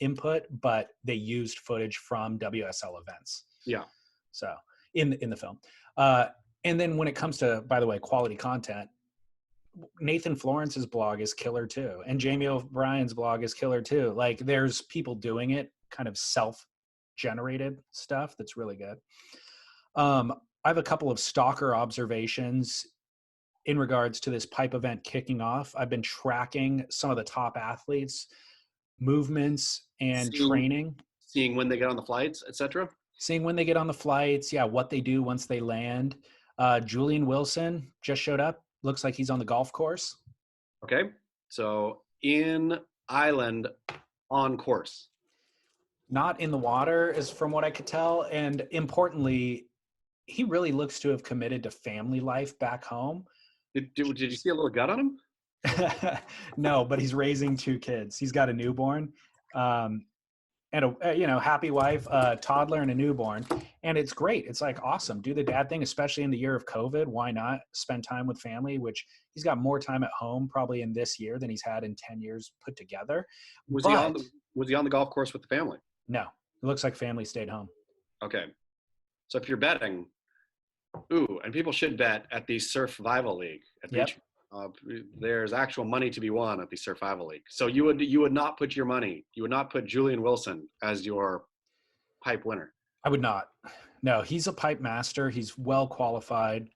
input, but they used footage from WSL events. Yeah. So in the film. And then when it comes to, by the way, quality content, Nathan Florence's blog is killer too. And Jamie O'Brien's blog is killer too. Like, there's people doing it, kind of self-generated stuff that's really good. I have a couple of stalker observations in regards to this pipe event kicking off. I've been tracking some of the top athletes' movements and training. Seeing when they get on the flights, etc. Seeing when they get on the flights, what they do once they land. Julian Wilson just showed up. Looks like he's on the golf course. Okay. So in island, on course. Not in the water, is from what I could tell. And importantly, he really looks to have committed to family life back home. Did you see a little gut on him? No, but he's raising 2 kids. He's got a newborn. And a happy wife, a toddler, and a newborn. And it's great. It's like awesome. Do the dad thing, especially in the year of COVID. Why not spend time with family, which he's got more time at home probably in this year than he's had in 10 years put together. Was he on Was he on the golf course with the family? No, it looks like family stayed home. Okay. So if you're betting, and people should bet at the Survival League at Yep. Beach. There's actual money to be won at the Survival League. So you would not put your money. You would not put Julian Wilson as your pipe winner. I would not. No, he's a pipe master. He's well qualified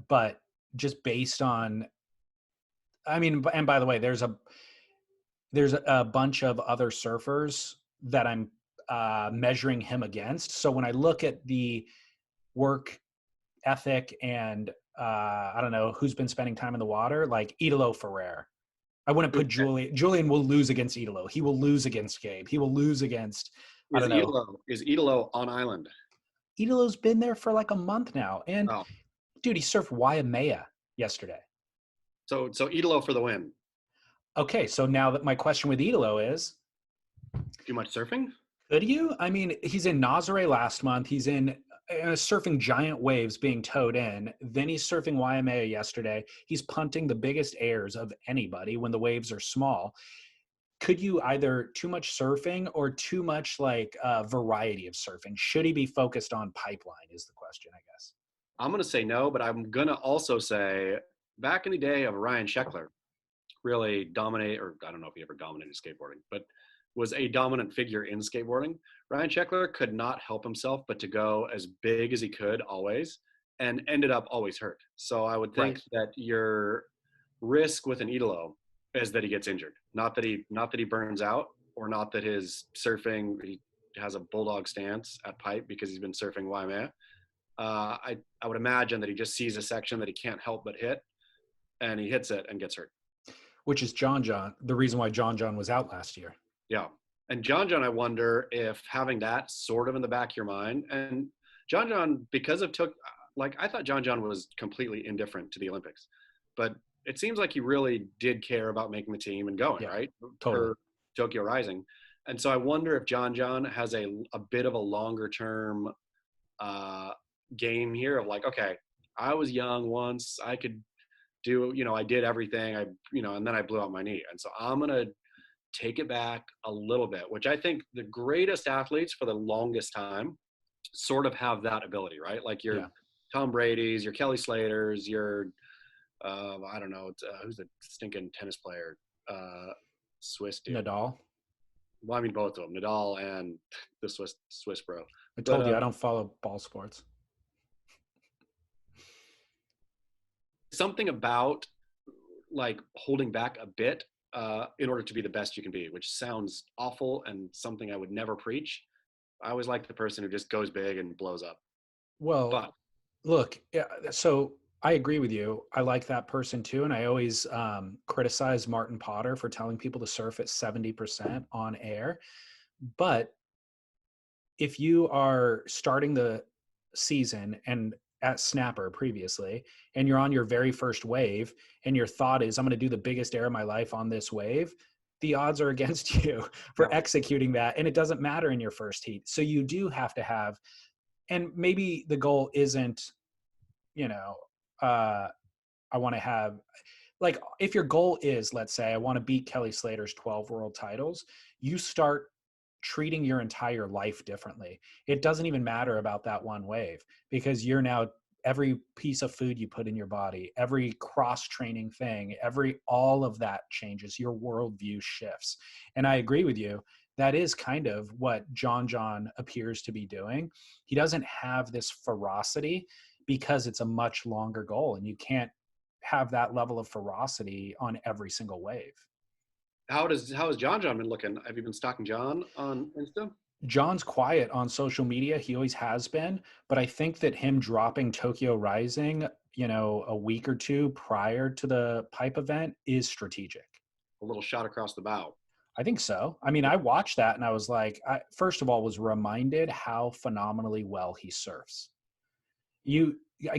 but just based on, I mean, and by the way, there's a bunch of other surfers that I'm measuring him against. So when I look at the work ethic and I don't know who's been spending time in the water, like Italo Ferrer. I wouldn't put Julian. Julian will lose against Italo. He will lose against Gabe. He will lose against, I don't know. Is Italo on island? Italo's been there for like a month now. And dude, he surfed Waimea yesterday. So Italo for the win. Okay, so now that my question with Italo is, too much surfing? Could you? I mean, he's in Nazare last month. He's in surfing giant waves being towed in. Then he's surfing Waimea yesterday. He's punting the biggest airs of anybody when the waves are small. Could you either too much surfing or too much like variety of surfing? Should he be focused on pipeline is the question, I guess. I'm going to say no, but I'm going to also say back in the day of Ryan Sheckler really dominate, or I don't know if he ever dominated skateboarding, but was a dominant figure in skateboarding. Ryan Sheckler could not help himself but to go as big as he could always and ended up always hurt. So I would think that your risk with an Italo is that he gets injured. Not that he burns out, or not that his surfing, he has a bulldog stance at pipe because he's been surfing Waimea. I would imagine that he just sees a section that he can't help but hit, and he hits it and gets hurt. Which is John, the reason why John was out last year. Yeah. And John, I wonder if having that sort of in the back of your mind, and John, because of I thought John was completely indifferent to the Olympics, but it seems like he really did care about making the team and going, right? Totally. For Tokyo Rising. And so I wonder if John has a bit of a longer term game here of like, okay, I was young once, I could do, I did everything, and then I blew out my knee. And so I'm going to take it back a little bit, which I think the greatest athletes for the longest time sort of have that ability, right? Like your Tom Brady's, your Kelly Slater's, your, I don't know, who's the stinking tennis player? Swiss dude. Nadal. Well, I mean, both of them, Nadal and the Swiss bro. I told you I don't follow ball sports. Something about like holding back a bit in order to be the best you can be, which sounds awful and something I would never preach. I always like the person who just goes big and blows up. Well, look, so I agree with you. I like that person too. And I always criticize Martin Potter for telling people to surf at 70% on air. But if you are starting the season and at Snapper previously, and you're on your very first wave, and your thought is, I'm going to do the biggest air of my life on this wave, the odds are against you for executing that. And it doesn't matter in your first heat. So you do have to have, and maybe the goal isn't, I want to have, like, if your goal is, let's say, I want to beat Kelly Slater's 12 world titles, you start treating your entire life differently. It doesn't even matter about that one wave, because you're now, every piece of food you put in your body, every cross training thing, all of that changes. Your worldview shifts. And I agree with you. That is kind of what John appears to be doing. He doesn't have this ferocity because it's a much longer goal, and you can't have that level of ferocity on every single wave. How has John been looking? Have you been stalking John on Insta? John's quiet on social media. He always has been. But I think that him dropping Tokyo Rising, a week or two prior to the pipe event is strategic. A little shot across the bow. I think so. I mean, I watched that and I was like, first of all, was reminded how phenomenally well he surfs.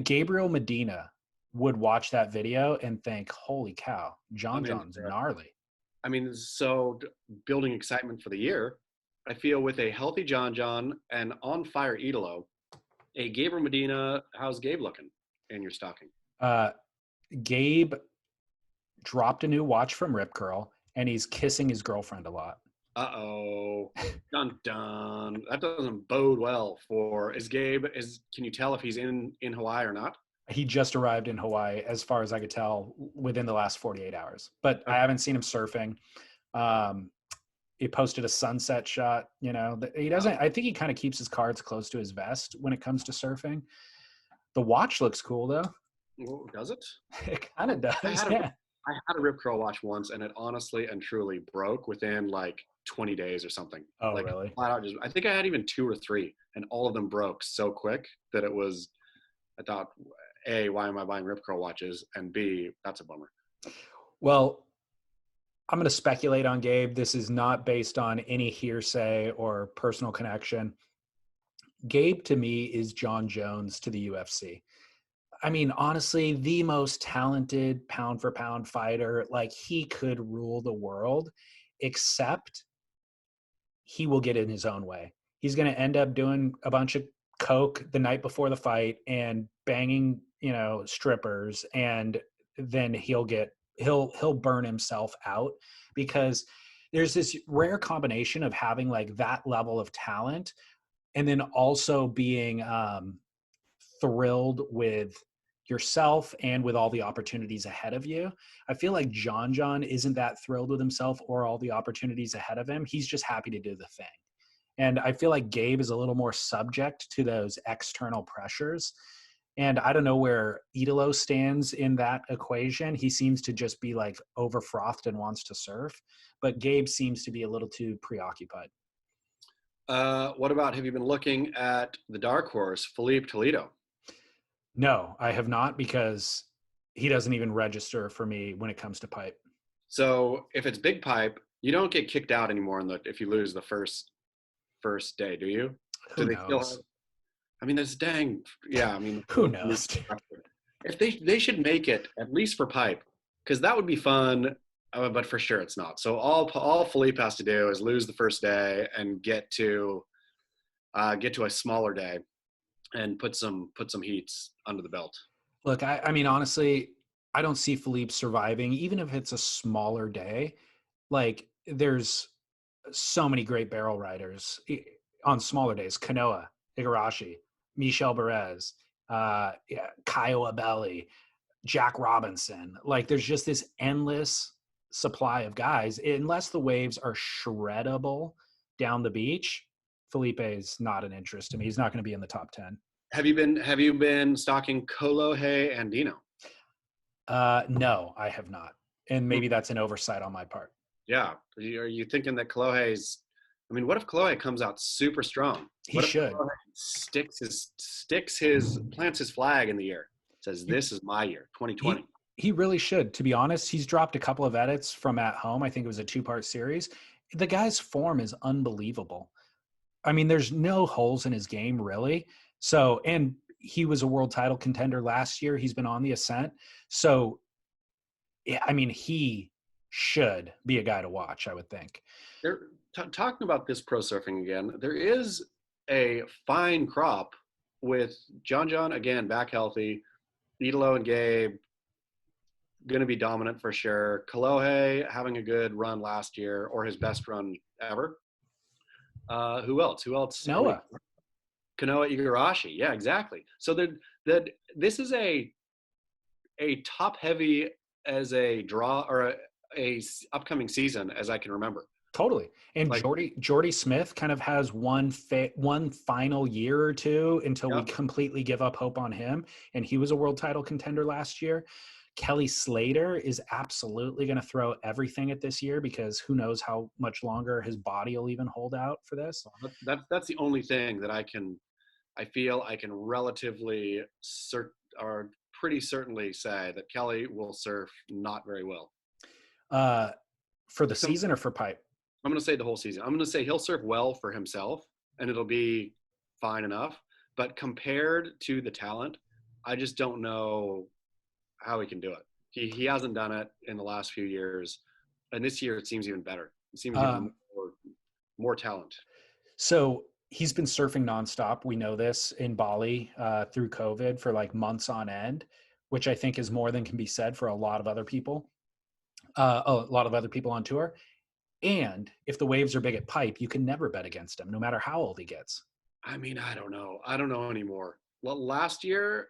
Gabriel Medina would watch that video and think, holy cow, John's gnarly. I mean, so building excitement for the year, I feel with a healthy John and on fire Italo, a Gabriel Medina, how's Gabe looking in your stocking? Gabe dropped a new watch from Rip Curl, and he's kissing his girlfriend a lot. Uh-oh. Dun dun. That doesn't bode well for. Is Gabe? Can you tell if he's in Hawaii or not? He just arrived in Hawaii, as far as I could tell, within the last 48 hours. But I Okay. haven't seen him surfing. Um, he posted a sunset shot. You know, he doesn't. I think he kind of keeps his cards close to his vest when it comes to surfing. The watch looks cool though. Well, does it? It kind of I does. had a Yeah. I had a rip curl watch once, and it honestly and truly broke within like 20 days or something. Oh, Like really? flat out, just I think I had even two or three, and all of them broke so quick that it was. I thought, A, why am I buying rip curl watches, and B, that's a bummer. Well, I'm going to speculate on Gabe. This is not based on any hearsay or personal connection. Gabe to me is John Jones to the UFC. I mean, honestly, the most talented pound for pound fighter. Like, he could rule the world, except he will get in his own way. He's going to end up doing a bunch of coke the night before the fight and banging, strippers, and then he'll burn himself out, because there's this rare combination of having like that level of talent and then also being thrilled with yourself and with all the opportunities ahead of you. I feel like John isn't that thrilled with himself or all the opportunities ahead of him. He's just happy to do the thing. And I feel like Gabe is a little more subject to those external pressures. And I don't know where Idolo stands in that equation. He seems to just be like overfrothed and wants to surf, but Gabe seems to be a little too preoccupied. What about, have you been looking at the dark horse, Felipe Toledo? No, I have not, because he doesn't even register for me when it comes to pipe. So if it's big pipe, you don't get kicked out anymore if you lose the first day, do you? Do Who they still have? knows? I mean, that's dang. Yeah, I mean, Who knows? if they should make it at least for pipe, because that would be fun. But for sure, it's not. So all Philippe has to do is lose the first day and get to a smaller day and put some heats under the belt. Look, I mean, honestly, I don't see Philippe surviving, even if it's a smaller day. Like, there's so many great barrel riders on smaller days. Kanoa, Igarashi, Michel Perez, yeah, Kyle Abelli, Jack Robinson. Like, there's just this endless supply of guys. Unless the waves are shreddable down the beach, Felipe is not an interest to me. He's not going to be in the top 10. Have you been stalking Kolohe and Dino? No, I have not. And maybe that's an oversight on my part. Yeah. Are you thinking that Kolohe's? I mean, what if Kolohe comes out super strong? He What if should. plants his flag in the air, says, "This is my year, 2020." He really should. To be honest, he's dropped a couple of edits from At Home. I think it was a 2-part series. The guy's form is unbelievable. I mean, there's no holes in his game, really. So, and he was a world title contender last year. He's been on the ascent. So, yeah, I mean, he should be a guy to watch, I would think. Talking about this pro surfing again, there is a fine crop with John again back healthy, Idolo and Gabe going to be dominant for sure. Kolohe having a good run last year, or his best run ever. Who else? Noah. Kanoa Igarashi. Yeah, exactly. So this is a top heavy as a draw, or a upcoming season as I can remember. Totally. And Like, Jordy Smith kind of has one final year or two until we yeah. completely give up hope on him. And he was a world title contender last year. Kelly Slater is absolutely going to throw everything at this year, because who knows how much longer his body will even hold out for this. That's the only thing that I feel I can relatively or pretty certainly say that Kelly will surf not very well. For the season or for pipe? I'm going to say the whole season. I'm going to say he'll surf well for himself and it'll be fine enough. But compared to the talent, I just don't know how he can do it. He hasn't done it in the last few years. And this year it seems even better. It seems even more talent. So he's been surfing nonstop. We know this in Bali through COVID for like months on end, which I think is more than can be said for a lot of other people. A lot of other people on tour. And if the waves are big at pipe, you can never bet against him, no matter how old he gets. I mean, I don't know. I don't know anymore. Well, last year,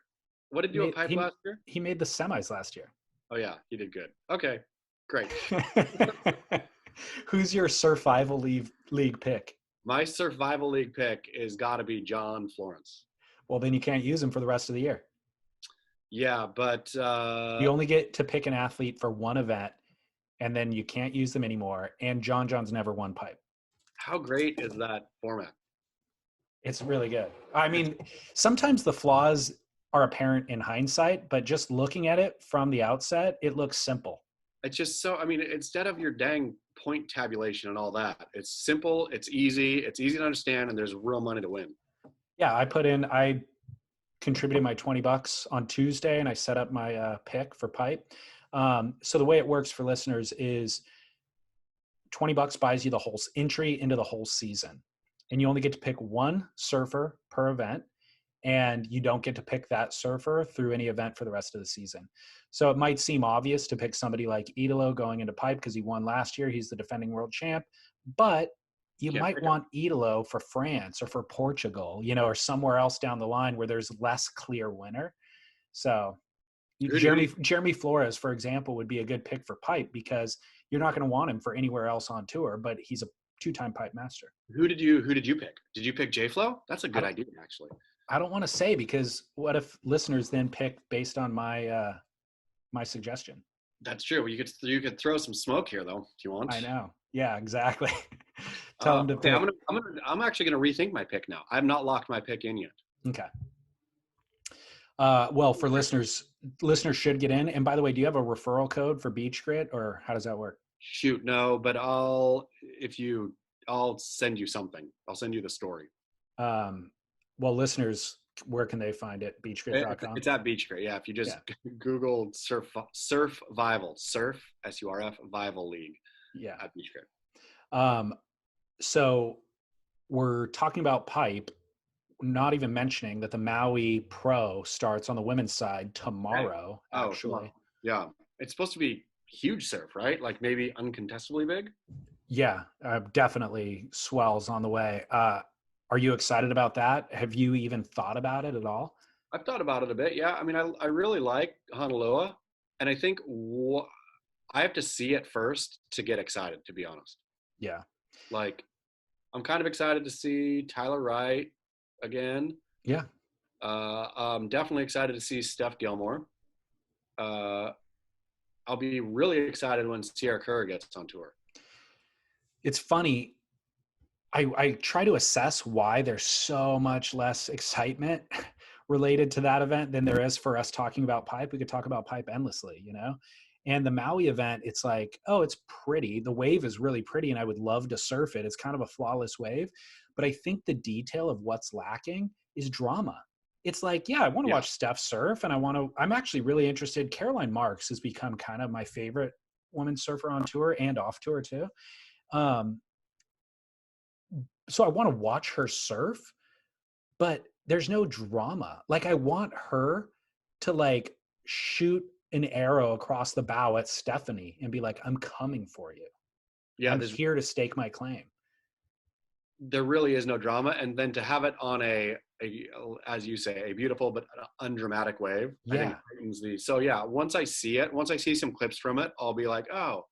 what did He you do at made pipe he last year? he made the semis last year. Oh yeah, he did good. Okay, great. Who's your survival league pick? My survival league pick is got to be John Florence. Well, then you can't use him for the rest of the year. Yeah, but You only get to pick an athlete for one event, and then you can't use them anymore. And John's never won pipe. how great is that format? It's really good. I mean, sometimes the flaws are apparent in hindsight, but just looking at it from the outset, it looks simple. It's just so, I mean, instead of your dang point tabulation and all that, it's simple, it's easy to understand, and there's real money to win. Yeah, I contributed my $20 on Tuesday, and I set up my pick for pipe. So the way it works for listeners is $20 buys you the whole entry into the whole season, and you only get to pick one surfer per event, and you don't get to pick that surfer through any event for the rest of the season. So it might seem obvious to pick somebody like Idolo going into pipe because he won last year. He's the defending world champ, but you might want Idolo for France or for Portugal, or somewhere else down the line where there's less clear winner. So Jeremy Flores, for example, would be a good pick for pipe because you're not going to want him for anywhere else on tour, but he's a 2-time pipe master. Who did you pick? Did you pick J-Flow? That's a good idea, actually. I don't want to say because what if listeners then pick based on my my suggestion? That's true. You could throw some smoke here, though, if you want. I know. Yeah, exactly. Tell them to pick. I'm actually gonna rethink my pick now. I have not locked my pick in yet. Okay. Well, for listeners should get in. And by the way, do you have a referral code for Beach Grit, or how does that work? Shoot, no, but I'll send you something. I'll send you the story. Well, listeners, where can they find it? Beachgrit.com? It's at Beach Grit. Yeah, if you just Google Surf Vival, Surf SURF Vival League. Yeah, at Beach Grit. So we're talking about pipe, not even mentioning that the Maui Pro starts on the women's side tomorrow. Right. Actually, yeah, it's supposed to be huge surf, right? Like maybe uncontestably big. Yeah, definitely swells on the way. Are you excited about that? Have you even thought about it at all? I've thought about it a bit. Yeah, I mean, I really like Honolulu, and I think I have to see it first to get excited, to be honest. Yeah. Like, I'm kind of excited to see Tyler Wright again. Yeah. I'm definitely excited to see Steph Gilmore. I'll be really excited when Sierra Kerr gets on tour. It's funny. I try to assess why there's so much less excitement related to that event than there is for us talking about pipe. We could talk about pipe endlessly, And the Maui event, it's like, oh, it's pretty. The wave is really pretty, and I would love to surf it. It's kind of a flawless wave. But I think the detail of what's lacking is drama. It's like, yeah, I want to watch Steph surf, and I'm actually really interested. Caroline Marks has become kind of my favorite woman surfer on tour and off tour too. So I want to watch her surf, but there's no drama. Like I want her to shoot an arrow across the bow at Stephanie and be like, I'm coming for you. Yeah, I'm here to stake my claim. There really is no drama. And then to have it on as you say, a beautiful but undramatic wave. Yeah. So yeah, once I see some clips from it, I'll be like, oh,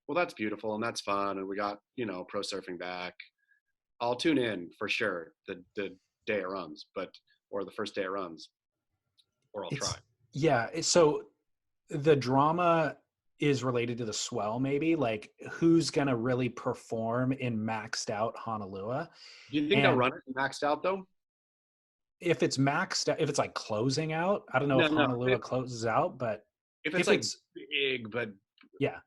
well, that's beautiful and that's fun. And we got, pro surfing back. I'll tune in for sure the day it runs, or the first day it runs, or I'll try. Yeah. So the drama is related to the swell, maybe like who's going to really perform in maxed out Honolulu. Do you think they'll run it maxed out though? If it's maxed out, if it's like closing out, I don't know if Honolulu closes out, but if it's big, but yeah.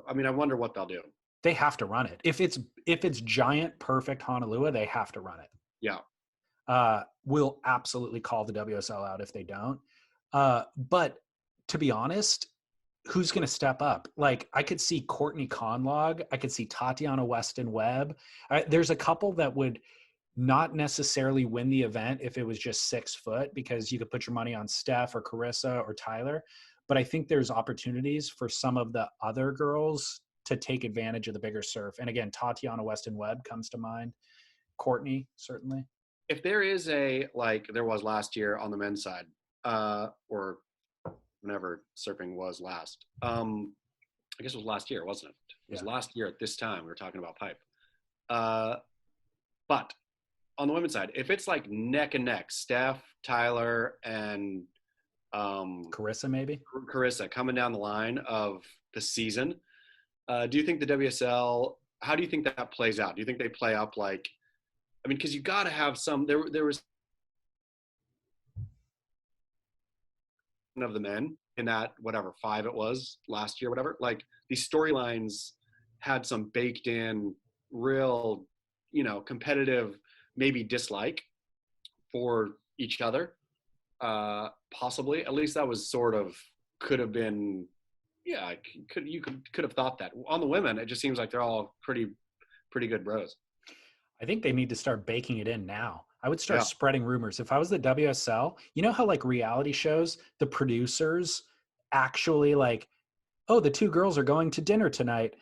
I mean, I wonder what they'll do. They have to run it. If it's giant, perfect Honolulu, they have to run it. Yeah. We'll absolutely call the WSL out if they don't. But to be honest, who's going to step up? Like I could see Courtney Conlog. I could see Tatiana Weston Webb. There's a couple that would not necessarily win the event if it was just 6 foot, because you could put your money on Steph or Carissa or Tyler. But I think there's opportunities for some of the other girls to take advantage of the bigger surf. And again, Tatiana Weston Webb comes to mind. Courtney, certainly. If there is a, like there was last year on the men's side, or whenever surfing was last, I guess it was last year, wasn't it? It was last year at this time we were talking about pipe. But on the women's side, if it's like neck and neck, Steph, Tyler, and Carissa coming down the line of the season, do you think the WSL, how do you think that plays out? Do you think they play up like, I mean, because you got to have some, there was of the men in that, whatever, 5 it was last year, whatever, like these storylines had some baked in real, competitive, maybe dislike for each other. Possibly, at least that was sort of, could have been, you could have thought that. On the women, it just seems like they're all pretty good bros. I think they need to start baking it in now. I would start spreading rumors. If I was the WSL, you know how like reality shows, the producers actually like, oh, the 2 girls are going to dinner tonight.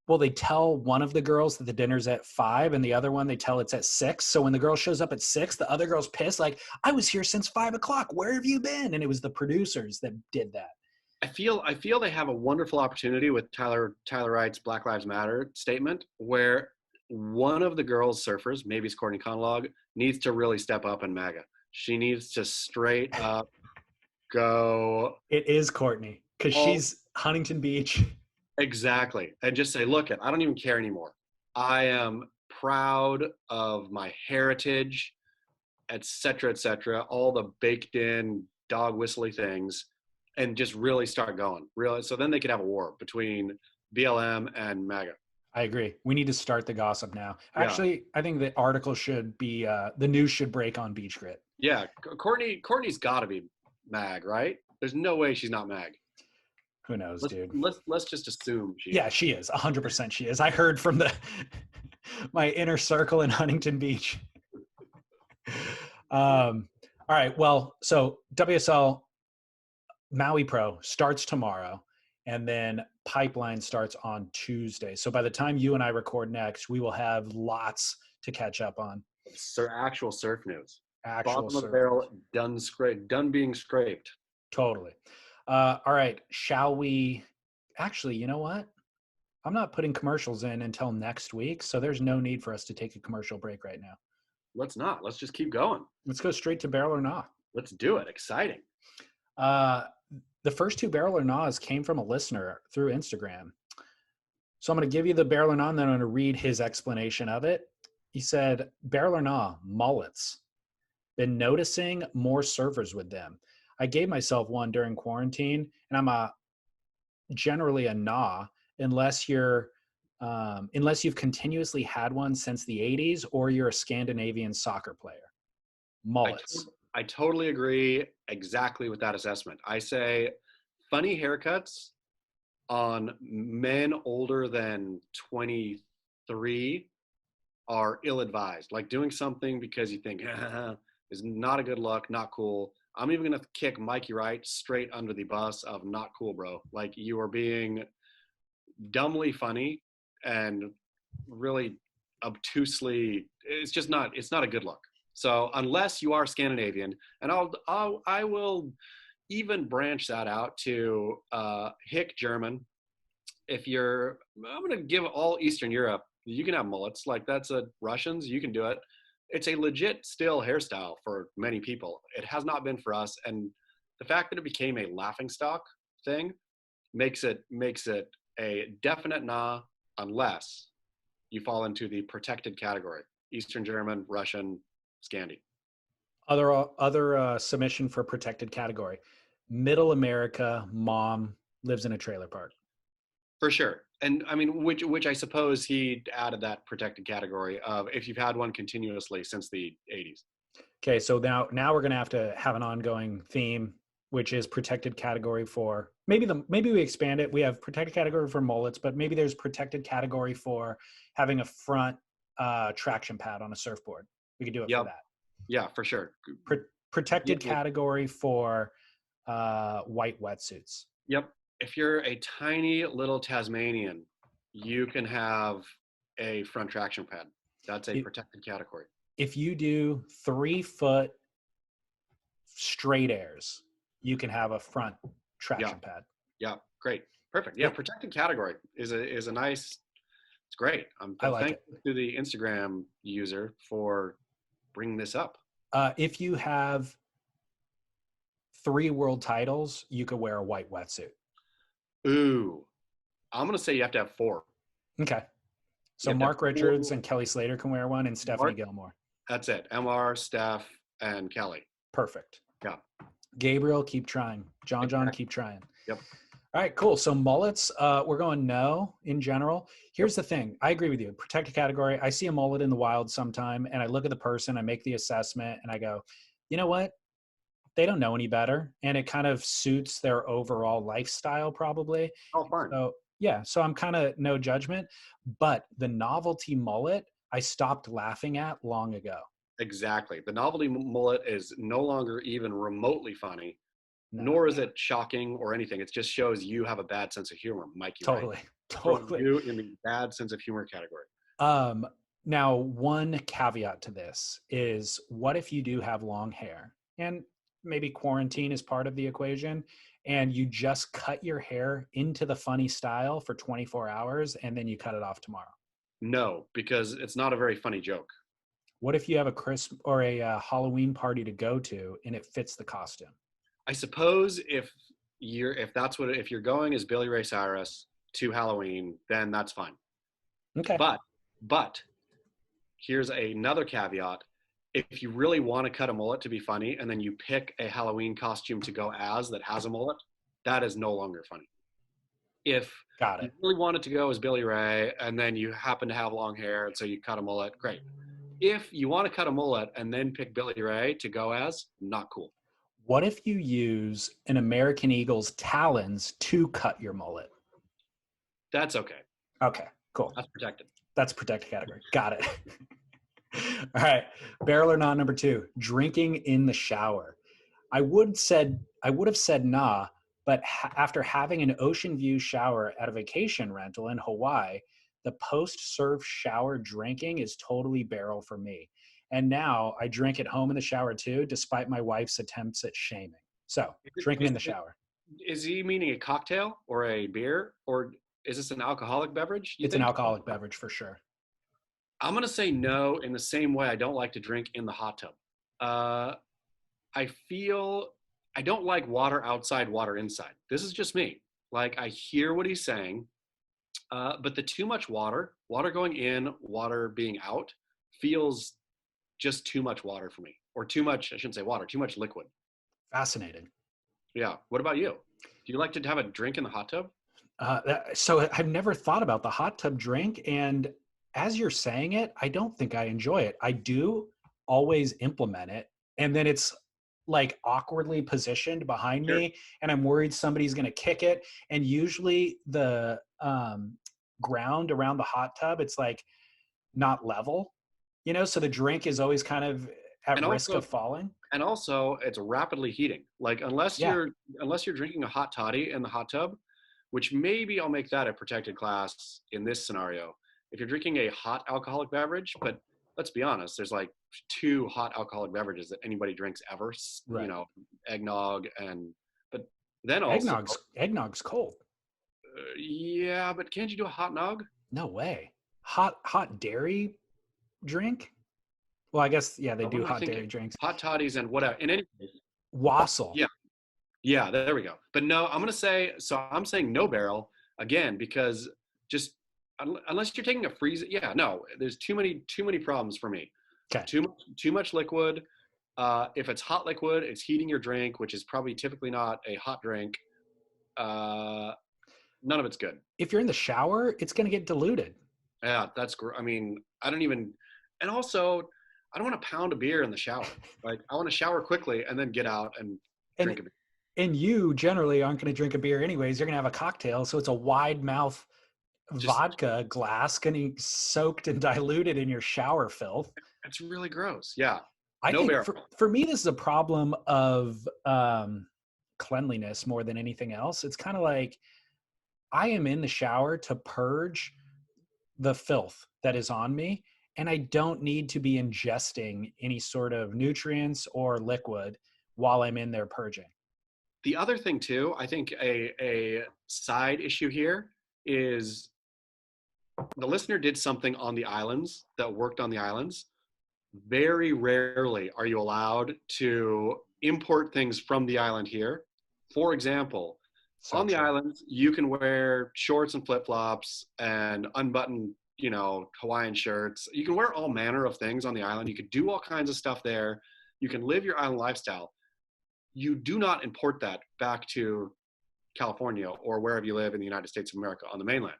Well, they tell one of the girls that the dinner's at 5 and the other one, they tell it's at 6. So when the girl shows up at 6, the other girl's pissed. Like, I was here since 5 o'clock. Where have you been? And it was the producers that did that. I feel they have a wonderful opportunity with Tyler Wright's Black Lives Matter statement, where one of the girls surfers, maybe it's Courtney Conlog, needs to really step up in MAGA. She needs to straight up go. It is Courtney, because she's Huntington Beach. Exactly. And just say, look, I don't even care anymore. I am proud of my heritage, et cetera, all the baked in dog whistly things, and just really start going. Really. So then they could have a war between BLM and MAGA. I agree. We need to start the gossip now. Actually, I think the article should be, the news should break on Beach Grit. Yeah. Courtney's got to be MAG, right? There's no way she's not MAG. Who knows, dude? Let's just assume she is. Yeah, she is. 100% she is. I heard from my inner circle in Huntington Beach. All right. Well, so WSL Maui Pro starts tomorrow, and then Pipeline starts on Tuesday. So by the time you and I record next, we will have lots to catch up on. Actual surf news. Bottom of the barrel, done being scraped. Totally. All right. Shall we? Actually, you know what? I'm not putting commercials in until next week, so there's no need for us to take a commercial break right now. Let's not. Let's just keep going. Let's go straight to Barrel or Nah. Let's do it. Exciting. The first 2 Barrel or Nahs came from a listener through Instagram. So I'm going to give you the Barrel or Nah, and then I'm going to read his explanation of it. He said, Barrel or Nah, mullets. Been noticing more surfers with them. I gave myself one during quarantine, and I'm generally a nah unless you've continuously had one since the 80s or you're a Scandinavian soccer player. Mullets. I totally agree exactly with that assessment. I say funny haircuts on men older than 23 are ill-advised. Like doing something because you think is not a good look, not cool. I'm even going to kick Mikey Wright straight under the bus of not cool, bro. Like you are being dumbly funny and really obtusely, it's not a good look. So unless you are Scandinavian, and I will even branch that out to Hick German. I'm going to give all Eastern Europe, you can have mullets. Like that's Russians, you can do it. It's a legit still hairstyle for many people. It has not been for us. And the fact that it became a laughingstock thing makes it a definite nah, unless you fall into the protected category. Eastern German, Russian, Scandi. Other submission for protected category. Middle America, mom lives in a trailer park. For sure. And I mean, which I suppose he added that protected category of if you've had one continuously since the 80s. Okay, so now we're going to have an ongoing theme, which is protected category for maybe we expand it. We have protected category for mullets, but maybe there's protected category for having a front traction pad on a surfboard. We could do it for that. Yeah, for sure. Protected category for white wetsuits. Yep. If you're a tiny little Tasmanian you can have a front traction pad. That's a protected category. If you do 3-foot straight airs, you can have a front traction pad. Yeah, great. Perfect. Yeah, protected category is a nice, it's great. I like thankful to the Instagram user for bringing this up. If you have 3 world titles, you could wear a white wetsuit. Ooh, I'm going to say you have to have 4. Okay. So Mark Richards and Kelly Slater can wear one, and Stephanie Gilmore. That's it. MR, Steph, and Kelly. Perfect. Yeah. Gabriel, keep trying. John, keep trying. Yep. All right, cool. So mullets, we're going no in general. Here's the thing. I agree with you. Protected category. I see a mullet in the wild sometime, and I look at the person, I make the assessment, and I go, you know what? They don't know any better, and it kind of suits their overall lifestyle probably. Oh, fine. So yeah, so I'm kind of no judgment, but the novelty mullet, I stopped laughing at long ago. Exactly. The novelty mullet is no longer even remotely funny, nor is it shocking or anything. It just shows you have a bad sense of humor, Mikey. Totally. Right? Totally. You in the bad sense of humor category. Now, one caveat to this is, what if you do have long hair and maybe quarantine is part of the equation, and you just cut your hair into the funny style for 24 hours and then you cut it off tomorrow? No, because it's not a very funny joke. What if you have a Christmas or a Halloween party to go to and it fits the costume? I suppose if you're going as Billy Ray Cyrus to Halloween, then that's fine. Okay. But here's another caveat. If you really want to cut a mullet to be funny and then you pick a Halloween costume to go as that has a mullet, that is no longer funny. If you really wanted to go as Billy Ray and then you happen to have long hair and so you cut a mullet, great. If you want to cut a mullet and then pick Billy Ray to go as, not cool. What if you use an American Eagle's talons to cut your mullet? That's okay. Okay, cool. That's protected. That's protected category. Got it. All right. Barrel or not, number 2, drinking in the shower. I would have said nah, but after having an ocean view shower at a vacation rental in Hawaii, the post-surf shower drinking is totally barrel for me. And now I drink at home in the shower too, despite my wife's attempts at shaming. So drinking in the shower. Is he meaning a cocktail or a beer, or is this an alcoholic beverage? It's an alcoholic beverage for sure. I'm going to say no in the same way I don't like to drink in the hot tub. I don't like water outside, water inside. This is just me. Like, I hear what he's saying, but the too much water going in, water being out, feels just too much water for me. Or too much, I shouldn't say water, too much liquid. Fascinating. Yeah. What about you? Do you like to have a drink in the hot tub? So I've never thought about the hot tub drink, and as you're saying it, I don't think I enjoy it. I do always implement it, and then it's like awkwardly positioned behind me, and I'm worried somebody's going to kick it. And usually the ground around the hot tub, it's like not level, so the drink is always kind of at risk of falling. And also it's rapidly heating. Like, unless you're drinking a hot toddy in the hot tub, which maybe I'll make that a protected class in this scenario. If you're drinking a hot alcoholic beverage, but let's be honest, there's like 2 hot alcoholic beverages that anybody drinks ever, right. Eggnog but then also eggnog's cold. Yeah, but can't you do a hot nog? No way. Hot dairy drink? Well, I guess, they do hot dairy drinks. Hot toddies and whatever. In any case. Wassail. Yeah, there we go. But no, I'm saying no barrel again, because just unless you're taking a freeze, there's too many problems for me. Okay. Too much liquid. If it's hot liquid, it's heating your drink, which is probably typically not a hot drink. None of it's good. If you're in the shower, it's going to get diluted. Yeah, and also I don't want to pound a beer in the shower. Like, I want to shower quickly and then get out and drink a beer. And you generally aren't going to drink a beer anyways. You're going to have a cocktail. So it's a wide mouth vodka glass getting soaked and diluted in your shower filth. It's really gross. Yeah. I think for me, this is a problem of cleanliness more than anything else. It's kind of like, I am in the shower to purge the filth that is on me, and I don't need to be ingesting any sort of nutrients or liquid while I'm in there purging. The other thing too, I think a side issue here is the listener did something on the islands that worked on the islands. Very rarely are you allowed to import things from the island here. For example, So on the true. islands, you can wear shorts and flip-flops and unbuttoned, Hawaiian shirts. You can wear all manner of things on the island. You can do all kinds of stuff there. You can live your island lifestyle. You do not import that back to California or wherever you live in the United States of America on the mainland.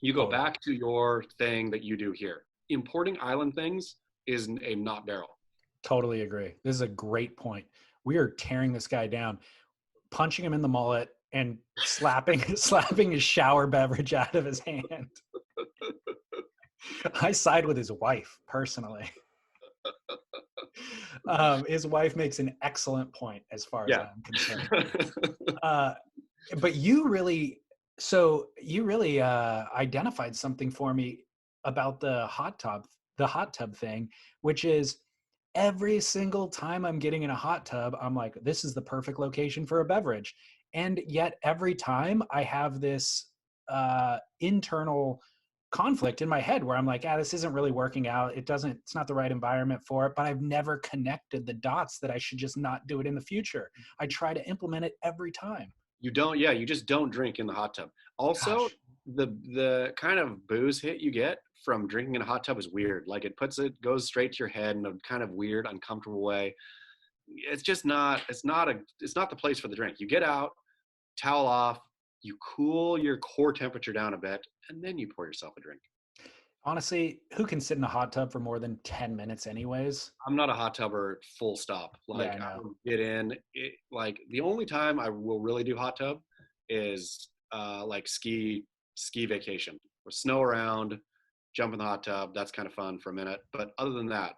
You go back to your thing that you do here. Importing island things is a not barrel. Totally agree. This is a great point. We are tearing this guy down, punching him in the mullet and slapping his shower beverage out of his hand. I side with his wife personally. His wife makes an excellent point as far as I'm concerned. But you really identified something for me about the hot tub thing, which is every single time I'm getting in a hot tub, I'm like, this is the perfect location for a beverage. And yet every time I have this internal conflict in my head where I'm like, this isn't really working out. It's not the right environment for it, but I've never connected the dots that I should just not do it in the future. I try to implement it every time. You just don't drink in the hot tub. Also, Gosh. the kind of booze hit you get from drinking in a hot tub is weird. Like it goes straight to your head in a kind of weird, uncomfortable way. It's just not the place for the drink. You get out, towel off, you cool your core temperature down a bit, and then you pour yourself a drink. Honestly, who can sit in a hot tub for more than 10 minutes anyways? I'm not a hot tubber, full stop. Like Yeah, I I know. will get in it, like the only time I will really do hot tub is like ski vacation or snow around, jump in the hot tub. That's kind of fun for a minute. But other than that,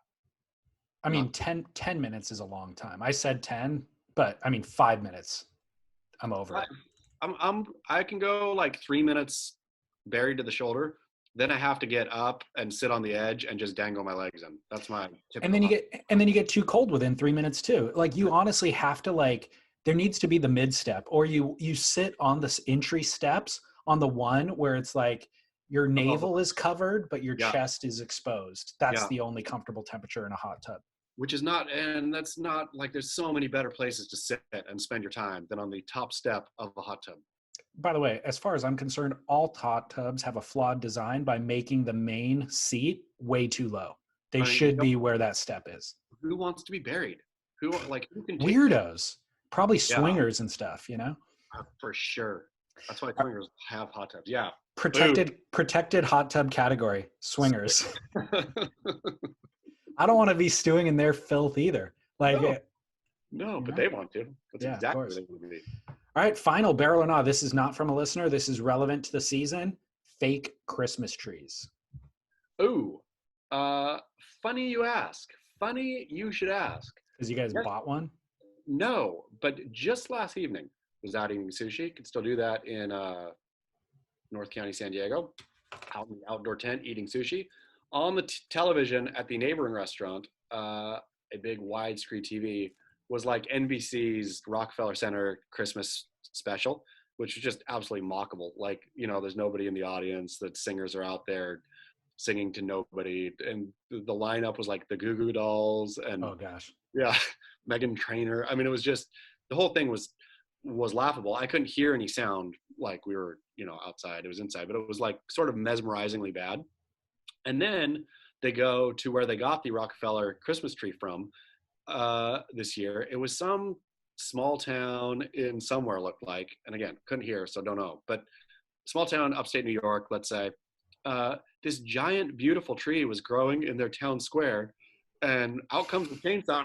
I mean, not 10 minutes is a long time. I said 10, but I mean, 5 minutes. I'm over it. I can go like 3 minutes buried to the shoulder. Then I have to get up and sit on the edge and just dangle my legs in. That's my typical. And then you get too cold within 3 minutes too. Like you honestly have to there needs to be the mid step, or you sit on the entry steps on the one where it's like your navel is covered, but your chest is exposed. That's the only comfortable temperature in a hot tub. That's not like there's so many better places to sit and spend your time than on the top step of a hot tub. By the way, as far as I'm concerned, all hot tubs have a flawed design by making the main seat way too low. They should be where that step is. Who wants to be buried? Who can take weirdos? Probably swingers and stuff, For sure. That's why swingers have hot tubs. Yeah. Protected hot tub category, swingers. I don't want to be stewing in their filth either. No, but they want to. That's exactly what they want to be. All right, final barrel or not. This is not from a listener. This is relevant to the season. Fake Christmas trees. Oh, funny you ask. Funny you should ask. Because you guys bought one? No, but just last evening was out eating sushi. Could still do that in North County, San Diego. Out in the outdoor tent eating sushi. On the television at the neighboring restaurant, a big widescreen TV was like NBC's Rockefeller Center Christmas special, which was just absolutely mockable. Like, there's nobody in the audience. The singers are out there singing to nobody. And the lineup was like the Goo Goo Dolls and oh gosh, yeah, Meghan Trainor. I mean, it was just, the whole thing was laughable. I couldn't hear any sound like we were, outside. It was inside, but it was like sort of mesmerizingly bad. And then they go to where they got the Rockefeller Christmas tree from this year. It was some small town in somewhere, looked like, and again, couldn't hear, so don't know, but small town, upstate New York, let's say. This giant, beautiful tree was growing in their town square, and out comes the chainsaw.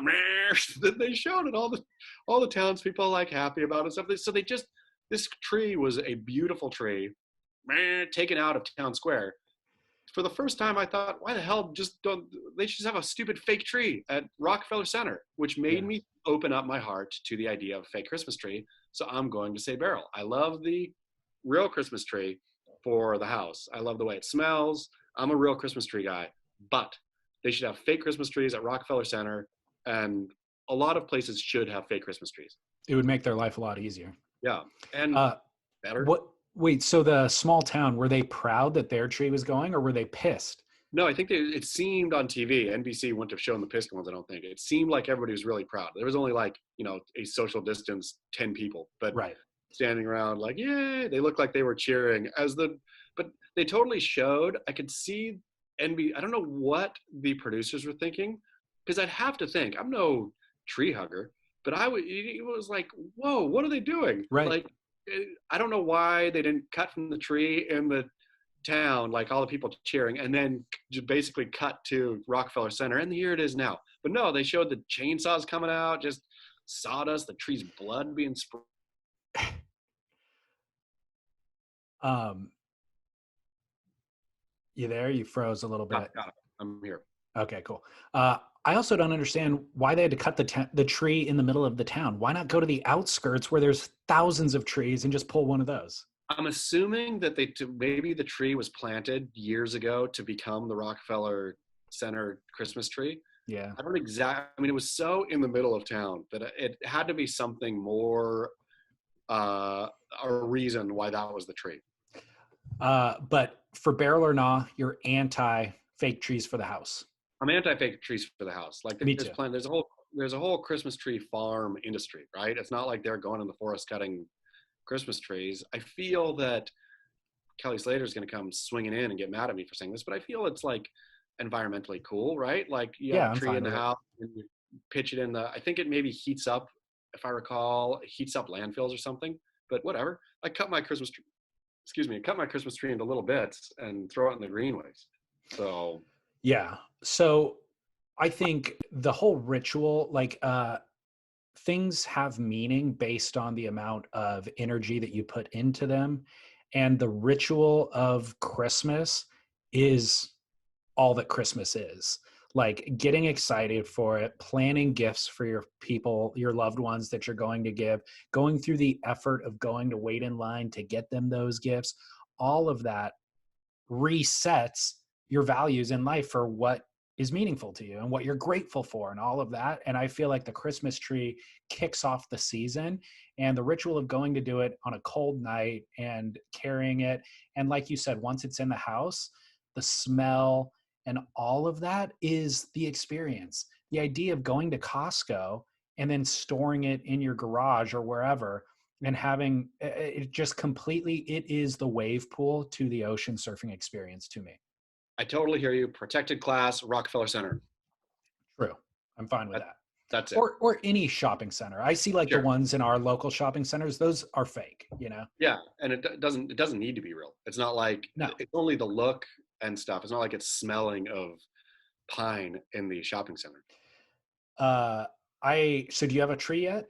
That they showed it. All the townspeople like happy about it and stuff. So this tree was a beautiful tree, taken out of town square. For the first time, I thought, why the hell they should just have a stupid fake tree at Rockefeller Center, which made me open up my heart to the idea of a fake Christmas tree. So I'm going to say barrel. I love the real Christmas tree, for the house. I love the way it smells. I'm a real Christmas tree guy, but they should have fake Christmas trees at Rockefeller Center, and a lot of places should have fake Christmas trees. It would make their life a lot easier. Yeah, and better. Wait, so the small town, were they proud that their tree was going, or were they pissed? No, I think it seemed on TV. NBC wouldn't have shown the pissed ones, I don't think. It seemed like everybody was really proud. There was only like, a social distance 10 people, but Right. standing around like, yay, they looked like they were cheering but they totally showed. I could see I don't know what the producers were thinking, because I'd have to think, I'm no tree hugger, but it was like, whoa, what are they doing? Right. Like, I don't know why they didn't cut from the tree in the town, like all the people cheering, and then just basically cut to Rockefeller Center, and here it is now. But no, they showed the chainsaws coming out, just sawdust, the tree's blood being sprayed. You there? You froze a little bit. Got it. I'm here. Okay, cool. I also don't understand why they had to cut the tree in the middle of the town. Why not go to the outskirts where there's thousands of trees and just pull one of those? I'm assuming that maybe the tree was planted years ago to become the Rockefeller Center Christmas tree. Yeah. I mean, it was so in the middle of town that it had to be something more, a reason why that was the tree. But for Barrel or Nah, you're anti fake trees for the house. I'm anti-fake trees for the house. Like there's a whole Christmas tree farm industry, right? It's not like they're going in the forest cutting Christmas trees. I feel that Kelly Slater is going to come swinging in and get mad at me for saying this, but I feel it's like environmentally cool, right? Like you have a tree in the house and you pitch it in I think it maybe heats up, if I recall, heats up landfills or something, but whatever. I cut my Christmas tree into little bits and throw it in the greenways. So yeah. So I think the whole ritual, like things have meaning based on the amount of energy that you put into them. And the ritual of Christmas is all that Christmas is. Like getting excited for it, planning gifts for your people, your loved ones that you're going to give, going through the effort of going to wait in line to get them those gifts. All of that resets your values in life for what is meaningful to you and what you're grateful for and all of that. And I feel like the Christmas tree kicks off the season, and the ritual of going to do it on a cold night and carrying it. And like you said, once it's in the house, the smell and all of that is the experience. The idea of going to Costco and then storing it in your garage or wherever and having it just completely, it is the wave pool to the ocean surfing experience to me. I totally hear you. Protected class, Rockefeller Center. True. I'm fine with that. That's it. Or any shopping center. I see like Sure. the ones in our local shopping centers, those are fake, Yeah, and it doesn't need to be real. It's not like, No. It's only the look and stuff. It's not like it's smelling of pine in the shopping center. So do you have a tree yet?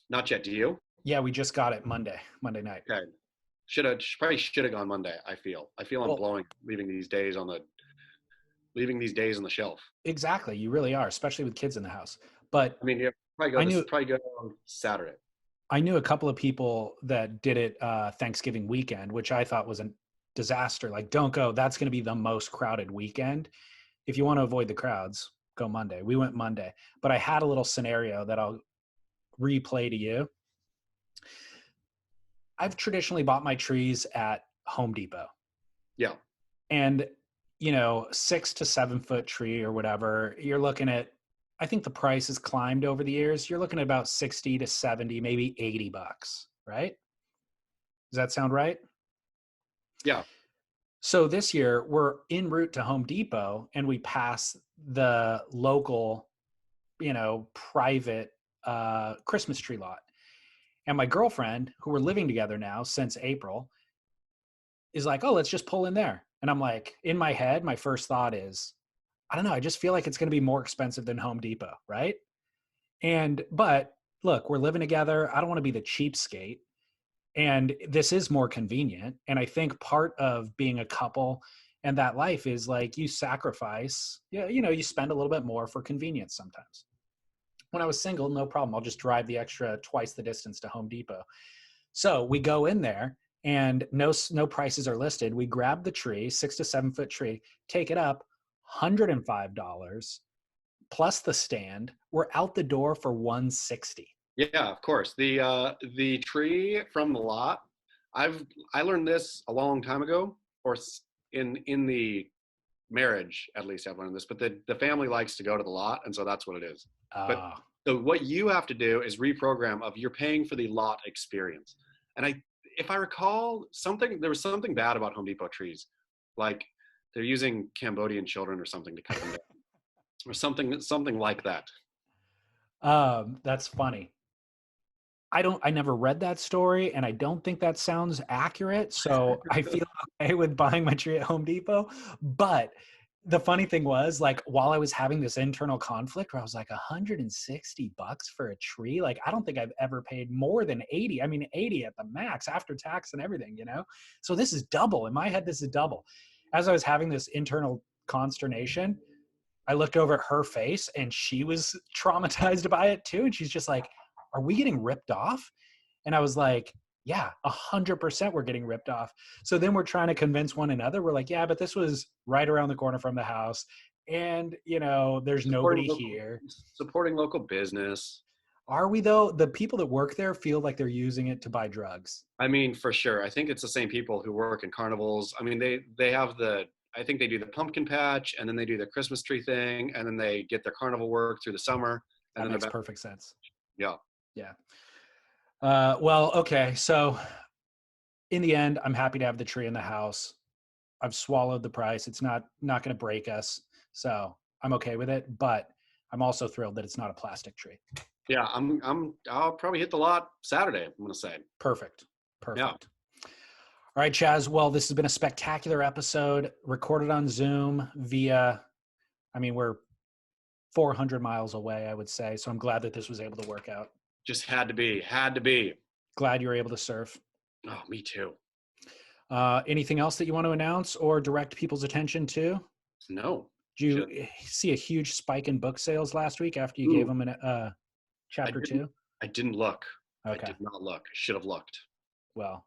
Not yet. Do you? Yeah, we just got it Monday night. Okay. Probably should have gone Monday. I feel I'm blowing, leaving these days on the shelf. Exactly. You really are, especially with kids in the house. But I mean, yeah, probably go on Saturday. I knew a couple of people that did it Thanksgiving weekend, which I thought was a disaster. Like, don't go. That's going to be the most crowded weekend. If you want to avoid the crowds, go Monday. We went Monday. But I had a little scenario that I'll replay to you. I've traditionally bought my trees at Home Depot. Yeah. And, 6 to 7 foot tree or whatever, you're looking at, I think the price has climbed over the years. You're looking at about 60 to 70, maybe $80, right? Does that sound right? Yeah. So this year we're en route to Home Depot and we pass the local, private Christmas tree lot. And my girlfriend, who we're living together now since April, is like, oh, let's just pull in there. And I'm like, in my head, my first thought is, I don't know, I just feel like it's going to be more expensive than Home Depot, right? But look, we're living together. I don't want to be the cheapskate. And this is more convenient. And I think part of being a couple and that life is like you sacrifice, you spend a little bit more for convenience sometimes. When I was single, no problem. I'll just drive the extra twice the distance to Home Depot. So we go in there and no prices are listed. We grab the tree, 6 to 7 foot tree, take it up, $105 plus the stand. We're out the door for 160. Yeah, of course. The tree from the lot. I learned this a long time ago, or in the marriage at least I've learned this. But the family likes to go to the lot, and so that's what it is. But so what you have to do is reprogram of you're paying for the lot experience. And if I recall, there was something bad about Home Depot trees, like they're using Cambodian children or something to cut them down, or something like that. That's funny. I never read that story, and I don't think that sounds accurate. So I feel okay with buying my tree at Home Depot. But the funny thing was, like, while I was having this internal conflict where I was like, $160 for a tree? Like, I don't think I've ever paid more than 80. I mean, 80 at the max after tax and everything, you know? So this is double. In my head, this is double. As I was having this internal consternation, I looked over at her face and she was traumatized by it too. And she's just like, are we getting ripped off? And I was like, yeah, 100% we're getting ripped off. So then we're trying to convince one another. We're like, yeah, but this was right around the corner from the house. And, you know, there's nobody here. Supporting local business. Are we though? The people that work there feel like they're using it to buy drugs. I mean, for sure. I think it's the same people who work in carnivals. I mean, they have I think they do the pumpkin patch, and then they do the Christmas tree thing, and then they get their carnival work through the summer. And that makes perfect sense. Yeah. Yeah. Well, okay. So in the end, I'm happy to have the tree in the house. I've swallowed the price. It's not going to break us. So I'm okay with it, but I'm also thrilled that it's not a plastic tree. Yeah. I'll probably hit the lot Saturday, I'm going to say. Perfect. Yeah. All right, Chaz. Well, this has been a spectacular episode recorded on Zoom we're 400 miles away, I would say. So I'm glad that this was able to work out. Just had to be. Glad you were able to surf. Oh, me too. Anything else that you want to announce or direct people's attention to? No. Did you see a huge spike in book sales last week after you gave them chapter 2? I didn't look. Okay. I did not look. I should have looked. Well,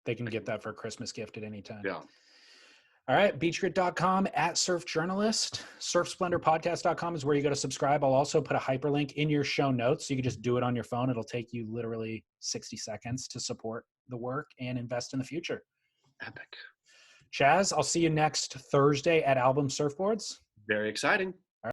they can get that for a Christmas gift at any time. Yeah. All right. Beachgrit.com @surfjournalist. Surfsplendorpodcast.com is where you go to subscribe. I'll also put a hyperlink in your show notes. So you can just do it on your phone. It'll take you literally 60 seconds to support the work and invest in the future. Epic. Chaz, I'll see you next Thursday at Album Surfboards. Very exciting.